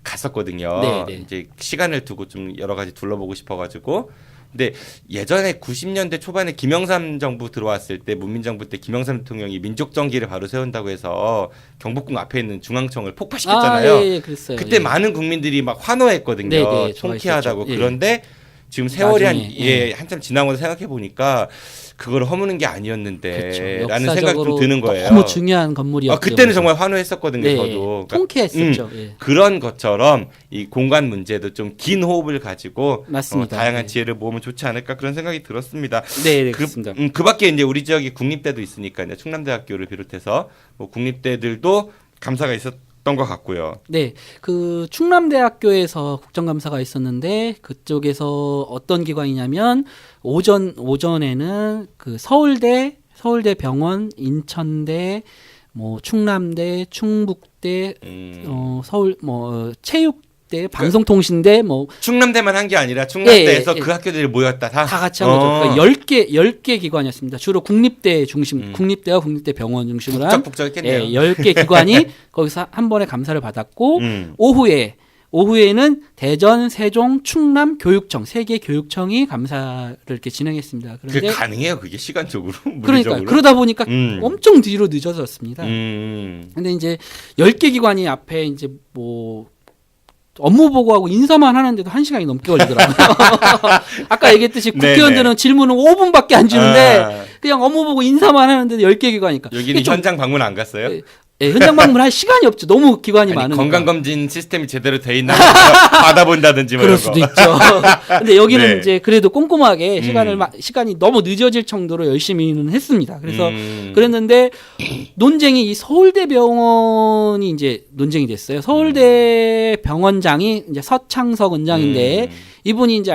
갔었거든요. 네. 이제 시간을 두고 좀 여러 가지 둘러보고 싶어가지고. 근데 예전에 90년대 초반에 김영삼 정부 들어왔을 때 문민정부 때 김영삼 대통령이 민족정기를 바로 세운다고 해서 경복궁 앞에 있는 중앙청을 폭파시켰잖아요. 예, 그랬어요. 그때 많은 국민들이 막 환호했거든요. 네, 통쾌하다고. 예. 그런데 지금 세월이 나중에, 한참 지나고 생각해 보니까 그걸 허무는 게 아니었는데 라는 생각이 좀 역사적으로 드는 거예요. 너무 중요한 건물이었죠. 그때는 정말 환호했었거든요. 네, 저도. 통쾌했었죠. 예. 그런 것처럼 이 공간 문제도 좀 긴 호흡을 가지고 맞습니다. 다양한 네. 지혜를 모으면 좋지 않을까 그런 생각이 들었습니다. 네, 그렇습니다. 그 밖에 이제 우리 지역이 국립대도 있으니까 충남대학교를 비롯해서 뭐 국립대들도 감사가 있었던 것 같고요. 네, 그 충남대학교에서 국정감사가 있었는데 그쪽에서 어떤 기관이냐면 오전에는 그 서울대 병원, 인천대, 뭐 충남대, 충북대, 서울 뭐 체육대, 방송통신대 뭐 충남대만 한 게 아니라 충남대에서 예. 그 학교들이 모였다 다 같이 한 거죠. 그러니까 10개 기관이었습니다. 주로 국립대 중심, 국립대와 국립대 병원 중심으로 한 북적북적했겠네요. 10개 기관이 거기서 한 번에 감사를 받았고 오후에는 대전, 세종, 충남 교육청 3개 교육청이 감사를 이렇게 진행했습니다. 그런데 그게 가능해요? 그게 시간적으로? 그러니까 그러다 보니까 엄청 뒤로 늦어졌습니다. 근데 이제 10개 기관이 앞에 이제 뭐 업무 보고하고 인사만 하는데도 1시간이 넘게 걸리더라고요. 아까 얘기했듯이 국회의원들은 질문은 5분밖에 안 주는데 그냥 업무 보고 인사만 하는데 10개 기관이니까. 여기는 현장 방문 안 갔어요? 예, 현장 방문할 시간이 없죠. 너무 기관이 많으니까. 건강검진 시스템이 제대로 돼 있나 받아본다든지 뭐 그럴 수도 있죠. 근데 여기는 네. 이제 그래도 꼼꼼하게 시간이 너무 늦어질 정도로 열심히는 했습니다. 그래서 그랬는데 논쟁이 이 서울대병원이 이제 논쟁이 됐어요. 서울대 병원장이 이제 서창석 원장인데 이분이 이제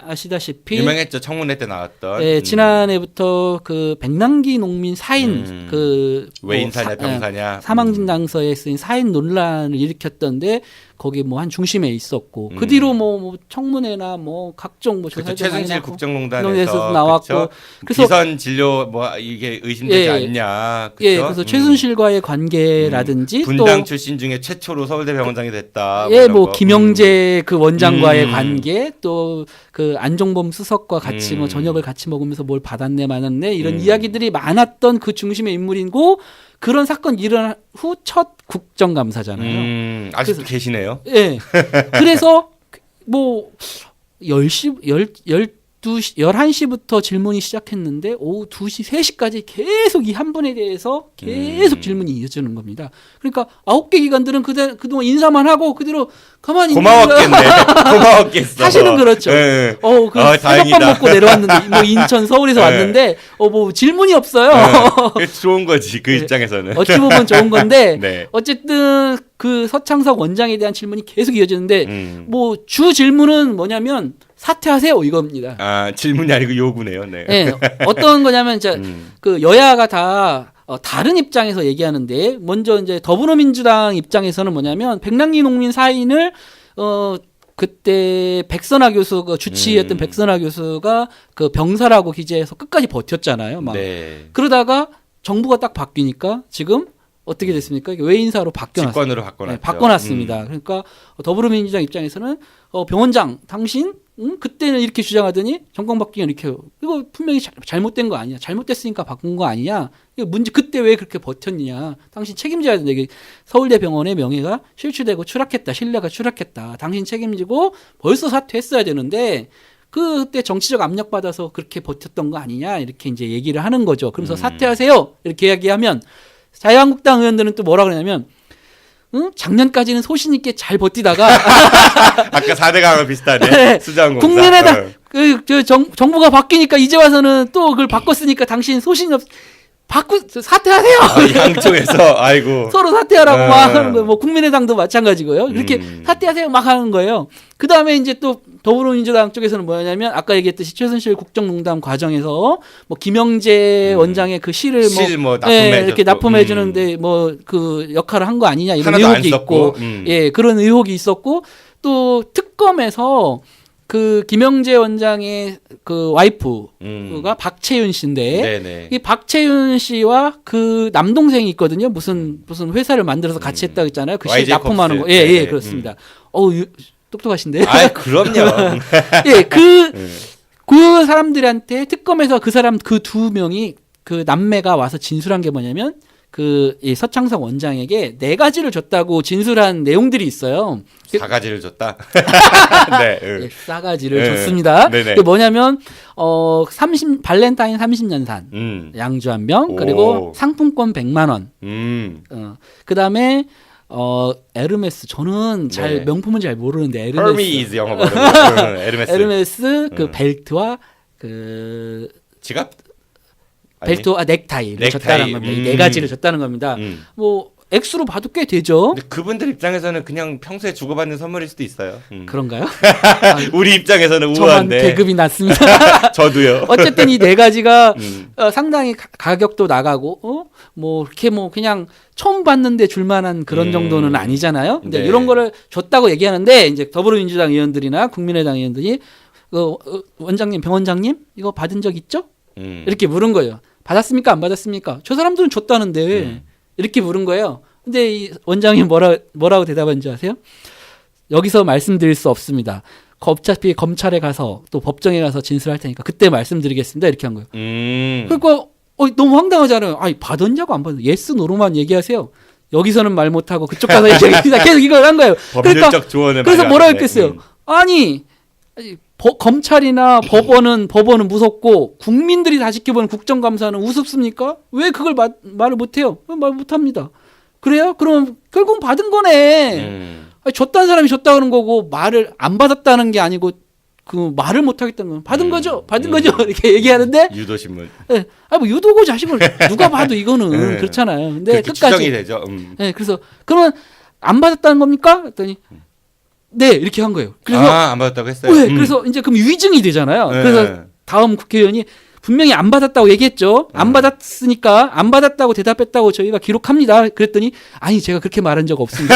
아시다시피 유명했죠. 청문회 때 나왔던. 네, 지난해부터 그 백남기 농민 사인 그 외인사냐 병사냐 사망 진단서에 쓰인 사인 논란을 일으켰던데 거기 뭐 한 중심에 있었고 그 뒤로 뭐 청문회나 뭐 각종 뭐 조사 최순실 국정농단에서 나왔고 그래서 기선 진료 뭐 이게 의심되지 않냐. 그쵸? 예, 그래서 최순실과의 관계라든지 분당 또 출신 중에 최초로 서울대 병원장이 됐다. 예, 뭐 김영재 그 원장과의 관계 또 그 안종범 수석과 같이 뭐 저녁을 같이 먹으면서 뭘 받았네 마았네 이런 이야기들이 많았던 그 중심의 인물이고 그런 사건 일어난 후 첫 국정감사잖아요. 아직도 계시네요. 예. 그래서 뭐 11시부터 질문이 시작했는데 오후 2시, 3시까지 계속 이 한 분에 대해서 계속 질문이 이어지는 겁니다. 그러니까 9개 기관들은 그동안 인사만 하고 그대로 가만히 고마웠겠어. 사실은 그렇죠. 네. 새벽밥 먹고 내려왔는데 뭐 인천, 서울에서 왔는데 뭐 질문이 없어요. 좋은 거지 그 입장에서는. 어찌 보면 좋은 건데 네. 어쨌든 그 서창석 원장에 대한 질문이 계속 이어지는데 뭐 주 질문은 뭐냐면 사퇴하세요 이겁니다. 아 질문이 아니고 요구네요. 네. 네. 어떤 거냐면 이제 그 여야가 다 다른 입장에서 얘기하는데 먼저 이제 더불어민주당 입장에서는 뭐냐면 백남기 농민 사인을 그때 백선아 교수가 주치했던 백선아 교수가 그 병사라고 기재해서 끝까지 버텼잖아요. 막 그러다가 정부가 딱 바뀌니까 지금 어떻게 됐습니까? 외인사로 바뀌어놨어요. 직권으로 바꿔놨죠. 네, 바꿔놨습니다. 그러니까 더불어민주당 입장에서는 병원장 당신 그때는 이렇게 주장하더니 정권 바뀌면 이렇게 이거 분명히 잘못된 거 아니야? 잘못됐으니까 바꾼 거 아니냐? 이거 문제 그때 왜 그렇게 버텼느냐? 당신 책임져야 된다. 이게 서울대병원의 명예가 실추되고 추락했다. 신뢰가 추락했다. 당신 책임지고 벌써 사퇴했어야 되는데 그때 정치적 압력 받아서 그렇게 버텼던 거 아니냐? 이렇게 이제 얘기를 하는 거죠. 그래서 사퇴하세요. 이렇게 이야기하면 자유한국당 의원들은 또 뭐라 그러냐면 작년까지는 소신 있게 잘 버티다가 아까 4대 강화 비슷하네. 네. 수자원공사. 국민의당 정부가 바뀌니까 이제 와서는 또 그걸 바꿨으니까 당신 소신이 사퇴하세요. 양쪽에서 아이고 서로 사퇴하라고 막 하는 거예요. 뭐 국민의당도 마찬가지고요. 그렇게 사퇴하세요 막 하는 거예요. 그 다음에 이제 또 더불어민주당 쪽에서는 뭐냐면 아까 얘기했듯이 최순실 국정농단 과정에서 뭐 김영재 원장의 그 시를 이렇게 납품해 주는데 뭐 그 역할을 한 거 아니냐 이런 의혹이 있고 예 그런 의혹이 있었고 또 특검에서 그 김영재 원장의 그 와이프가 박채윤 씨인데 네네. 이 박채윤 씨와 그 남동생이 있거든요. 무슨 회사를 만들어서 같이 했다고 했잖아요. 그 YJ 납품하는 거. 컵스. 예, 네네. 예, 그렇습니다. 똑똑하신데. 아, 그럼요. 예, 그 사람들한테 특검에서 그 두 명이 그 남매가 와서 진술한 게 뭐냐면 이 서창석 원장에게 4가지를 줬다고 진술한 내용들이 있어요. 4가지를 줬다. 네. 예, 4가지를 줬습니다. 네네. 그게 뭐냐면 발렌타인 30년산 양주 한 병, 그리고 상품권 100만 원. 그다음에 에르메스, 저는 잘 네. 명품은 잘 모르는데 Hermes 영어 버전. 에르메스 그 벨트와 그 지갑? 벨트와 넥타이를 줬다는 겁니다. 이 4가지를 줬다는 겁니다. 뭐 액수로 봐도 꽤 되죠. 근데 그분들 입장에서는 그냥 평소에 주고받는 선물일 수도 있어요. 그런가요? 우리 입장에서는 저만 우아한데. 계급이 낮습니다. 저도요. 어쨌든 이 4가지가 상당히 가격도 나가고 뭐 이렇게 뭐 그냥 처음 봤는데 줄만한 그런 정도는 아니잖아요. 근데 네. 이런 거를 줬다고 얘기하는데 이제 더불어민주당 의원들이나 국민의당 의원들이 원장님, 병원장님 이거 받은 적 있죠? 이렇게 물은 거예요. 받았습니까? 안 받았습니까? 저 사람들은 줬다는데 이렇게 물은 거예요. 근데 이 원장이 뭐라고 대답한지 아세요? 여기서 말씀드릴 수 없습니다. 어차피 검찰에 가서 또 법정에 가서 진술할 테니까 그때 말씀드리겠습니다. 이렇게 한 거예요. 그러니까 너무 황당하잖아요. 아니, 받았냐고 안 받았냐고. 예스 노로만 얘기하세요. 여기서는 말 못하고 그쪽 가서 얘기합니다. 계속 이걸 한 거예요. 법률적 조언을 그래서 많이 뭐라고 하는데. 했겠어요. 아니 검찰이나 법원은 무섭고 국민들이 다 지켜보는 국정감사는 우습습니까? 왜 그걸 말을 못해요? 말 못합니다. 그래요? 그럼 결국은 받은 거네. 아니, 줬다는 사람이 줬다 그런 거고 말을 안 받았다는 게 아니고 그 말을 못 하겠다는 건 받은 거죠. 받은 거죠. 이렇게 얘기하는데 유도신문. 네. 뭐 유도고 자식을 누가 봐도 이거는 그렇잖아요. 근데 끝까지 추정이 되죠. 네, 그래서 그러면 안 받았다는 겁니까? 했더니 네, 이렇게 한 거예요. 그래서 안 받았다고 했어요. 네, 그래서 이제 그럼 위증이 되잖아요. 네. 그래서 다음 국회의원이 분명히 안 받았다고 얘기했죠. 안 받았으니까 안 받았다고 대답했다고 저희가 기록합니다. 그랬더니 아니 제가 그렇게 말한 적 없습니다.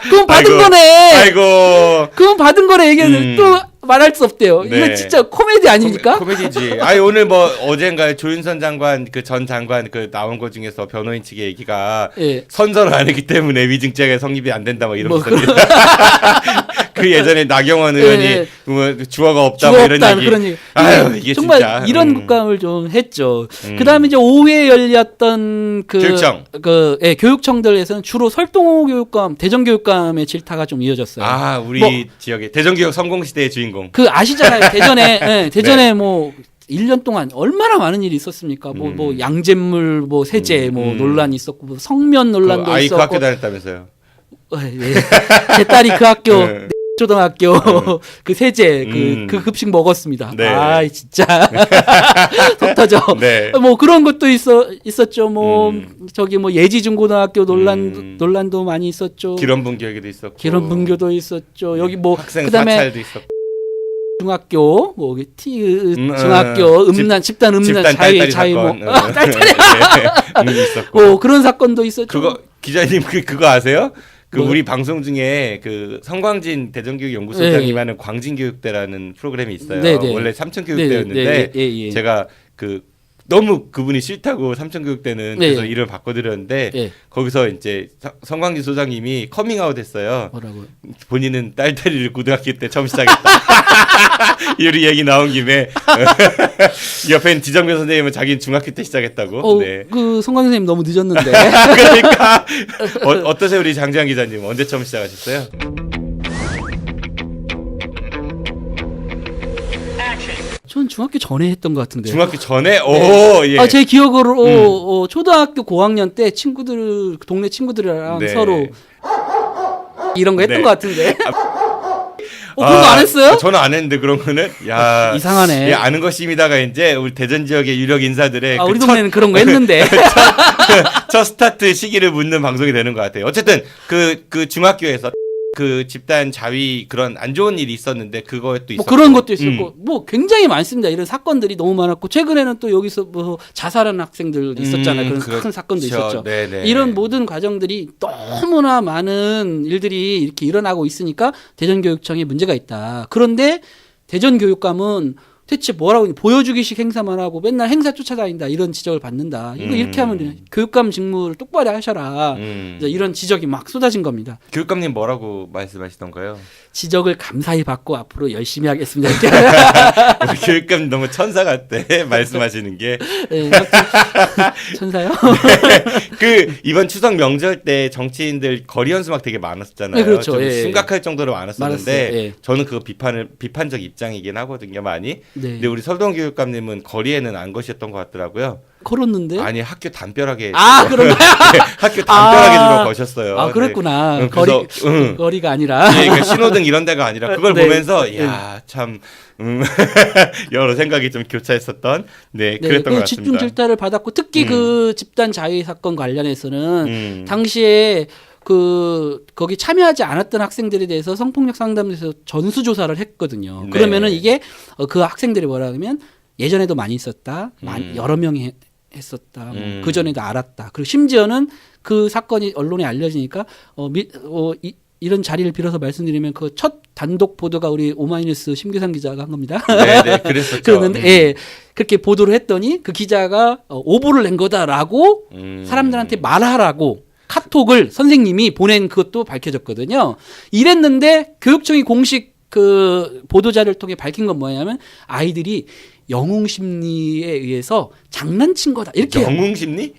그럼 받은 거네. 아이고. 그럼 받은 거네 얘기는 또 말할 수 없대요. 네. 이거 진짜 코미디 아닙니까? 코미디지. 아니 오늘 뭐 어젠가 조윤선 장관 그 전 장관 그 나온 거 중에서 변호인 측의 얘기가 예. 선서를 안 했기 때문에 위증죄가 성립이 안 된다 뭐 이런 뭐 거 그 예전에 나경원 의원이 예. 뭐 주어가 없다 주어 뭐 이런 없다, 얘기. 그런 얘기. 아유 이게 정말 진짜. 이런 국감을 좀 했죠. 그다음에 이제 오후에 열렸던 교육청. 교육청들에서는 주로 설동호 교육감, 대전교육감의 질타가 좀 이어졌어요. 아 우리 뭐, 지역의 대전교육 성공시대의 주인공. 그 아시잖아요. 대전에 뭐 1년 동안 얼마나 많은 일이 있었습니까? 뭐 양잿물 뭐 세제 뭐 논란이 있었고 뭐 성면 논란도 그 아이 있었고. 그 학교 다녔다면서요. 예. 제 딸이 그 학교 네. 초등학교 그 세제 그 급식 먹었습니다. 네. 아 진짜 속 터져. 네. 뭐 그런 것도 있었죠. 뭐 저기 뭐 예지중고등학교 논란도 많이 있었죠. 기런분교에도 있었고. 기런분교도 있었죠. 여기 뭐 학생 그다음에 사찰도 있었고. 중학교 뭐 중학교 음란 집단 음란 자유 뭐 딸딸이 있었고. 그런 사건도 있었죠. 그거 기자님 그거 아세요? 뭐? 우리 방송 중에 그 성광진 대전교육연구소장님 하는 광진교육대라는 프로그램이 있어요. 네네. 원래 삼천교육대였는데 예. 제가 너무 그분이 싫다고 삼천교육대는 네. 그래서 이름을 바꿔드렸는데 예. 거기서 이제 성광진 소장님이 커밍아웃 했어요. 뭐라고요? 본인은 딸다리를 고등학교 때 처음 시작했다. 이 얘기 나온 김에 옆에 있는 지정변 선생님은 자기는 중학교 때 시작했다고. 네. 그 송강 선생님 너무 늦었는데. 그러니까 어떠세요 우리 장지환 기자님 언제 처음 시작하셨어요? 전 중학교 전에 했던 것 같은데. 중학교 전에? 오, 예. 제 기억으로 초등학교 고학년 때 동네 친구들이랑 네. 서로 이런 거 했던 네. 것 같은데. 그런 거 안 했어요? 저는 안 했는데 그런 거는 야 이상하네. 예, 아는 것입니다가 이제 우리 대전 지역의 유력 인사들의 우리 동네는 그런 거 했는데 첫 스타트 시기를 묻는 방송이 되는 것 같아요. 어쨌든 그 중학교에서 그 집단 자위 그런 안 좋은 일이 있었는데 그것도 뭐 있었고 그런 것도 있었고 뭐 굉장히 많습니다. 이런 사건들이 너무 많았고 최근에는 또 여기서 뭐 자살한 학생들 있었잖아요. 그런 그렇죠. 큰 사건도 있었죠. 네네. 이런 모든 과정들이 너무나 많은 일들이 이렇게 일어나고 있으니까 대전교육청에 문제가 있다. 그런데 대전교육감은 대체 뭐라고 보여주기식 행사만 하고 맨날 행사 쫓아다닌다 이런 지적을 받는다. 이거 이렇게 하면 교육감 직무를 똑바로 하셔라. 이런 지적이 막 쏟아진 겁니다. 교육감님 뭐라고 말씀하시던가요? 지적을 감사히 받고 앞으로 열심히 하겠습니다. 이렇게. 우리 교육감 너무 천사 같대 말씀하시는 게. 네, 천사요? 그 이번 추석 명절 때 정치인들 거리 연수막 되게 많았잖아요. 네, 그렇죠. 좀 예. 심각할 정도로 많았었는데 많았어요. 예. 저는 그거 비판적 입장이긴 하거든요, 많이. 네. 근데 우리 설동 교육감님은 거리에는 안 거셨던 것 같더라고요. 걸었는데? 아니 학교 담벼락에 그런가요? 네, 학교 담벼락에 주로 거셨어요. 아, 그랬구나. 네. 거리가 아니라. 네, 그러니까 신호등 이런 데가 아니라 그걸 네. 보면서 야, 참 여러 생각이 좀 교차했었던 그랬던 것 같습니다. 집중 질타를 받았고 특히 그 집단 자위 사건 관련해서는 당시에 거기 참여하지 않았던 학생들에 대해서 성폭력 상담에서 전수조사를 했거든요. 네. 그러면은 이게 그 학생들이 뭐라 하면 예전에도 많이 있었다. 여러 명이 했었다. 그 전에도 알았다. 그리고 심지어는 그 사건이 언론에 알려지니까 이런 자리를 빌어서 말씀드리면 그 첫 단독 보도가 우리 오마이뉴스 심규상 기자가 한 겁니다. 네, 그랬었죠. 그런데 그렇게 보도를 했더니 그 기자가 오보를 낸 거다라고 사람들한테 말하라고 카톡을 선생님이 보낸 그것도 밝혀졌거든요. 이랬는데 교육청이 공식 그 보도자료를 통해 밝힌 건 뭐냐면 아이들이 영웅심리에 의해서 장난친 거다. 이렇게 영웅심리?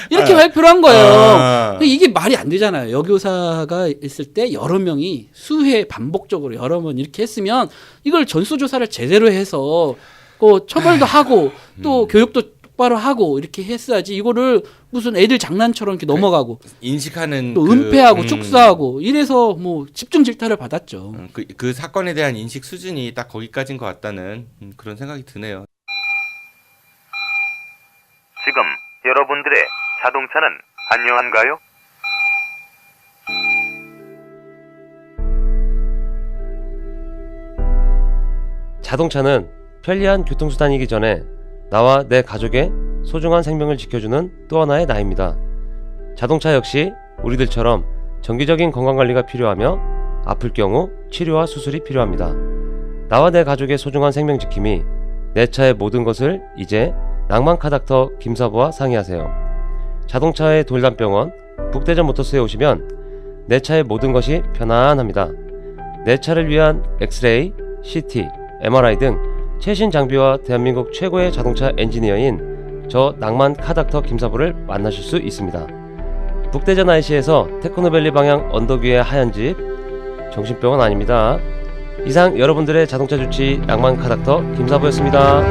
이렇게 발표를 한 거예요. 이게 말이 안 되잖아요. 여교사가 있을 때 여러 명이 수회 반복적으로 여러 번 이렇게 했으면 이걸 전수조사를 제대로 해서 처벌도 하고 또 교육도 똑바로 하고 이렇게 했어야지 이거를 무슨 애들 장난처럼 이렇게 넘어가고 인식하는 또 은폐하고 축사하고 이래서 뭐 집중 질타를 받았죠. 그 사건에 대한 인식 수준이 딱 거기까지인 것 같다는 그런 생각이 드네요. 지금 여러분들의 자동차는 안녕한가요? 자동차는 편리한 교통수단이기 전에 나와 내 가족의 소중한 생명을 지켜주는 또 하나의 나입니다. 자동차 역시 우리들처럼 정기적인 건강관리가 필요하며 아플 경우 치료와 수술이 필요합니다. 나와 내 가족의 소중한 생명 지킴이 내 차의 모든 것을 이제 낭만카닥터 김사부와 상의하세요. 자동차의 돌담병원 북대전 모터스에 오시면 내 차의 모든 것이 편안합니다. 내 차를 위한 엑스레이, CT, MRI 등 최신 장비와 대한민국 최고의 자동차 엔지니어인 저 낭만 카닥터 김사부를 만나실 수 있습니다. 북대전 IC에서 테크노밸리 방향 언덕 위의 하얀 집, 정신병원 아닙니다. 이상 여러분들의 자동차 주치 낭만 카닥터 김사부였습니다.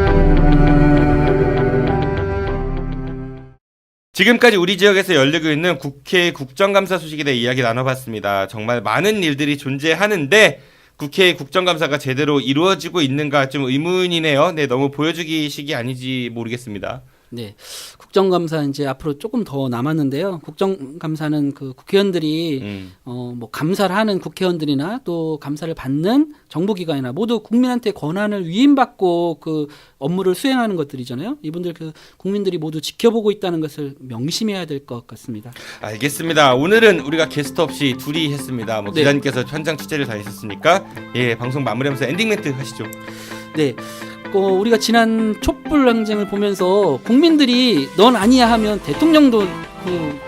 지금까지 우리 지역에서 열리고 있는 국회 국정감사 소식에 대해 이야기 나눠봤습니다. 정말 많은 일들이 존재하는데 국회 국정감사가 제대로 이루어지고 있는가 좀 의문이네요. 네, 너무 보여주기식이 아닌지 모르겠습니다. 네, 국정감사 이제 앞으로 조금 더 남았는데요. 국정감사는 그 국회의원들이 뭐 감사를 하는 국회의원들이나 또 감사를 받는 정부기관이나 모두 국민한테 권한을 위임받고 그 업무를 수행하는 것들이잖아요. 이분들 그 국민들이 모두 지켜보고 있다는 것을 명심해야 될 것 같습니다. 알겠습니다. 오늘은 우리가 게스트 없이 둘이 했습니다. 뭐 기자님께서 현장 취재를 다니셨으니까 방송 마무리하면서 엔딩 멘트 하시죠. 네. 우리가 지난 촛불 항쟁을 보면서 국민들이 넌 아니야 하면 대통령도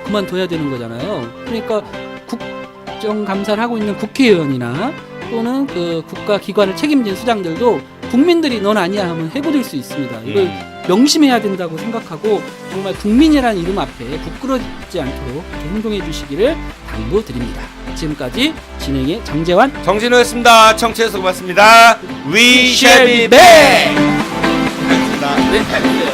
그만둬야 되는 거잖아요. 그러니까 국정감사를 하고 있는 국회의원이나 또는 그 국가기관을 책임진 수장들도 국민들이 넌 아니야 하면 해고될 수 있습니다. 이걸 명심해야 된다고 생각하고 정말 국민이라는 이름 앞에 부끄러지지 않도록 행동해 주시기를 당부드립니다. 지금까지 진행의 장재환, 정진호였습니다. 청취해서 고맙습니다. We shall be back. 고맙습니다. 네.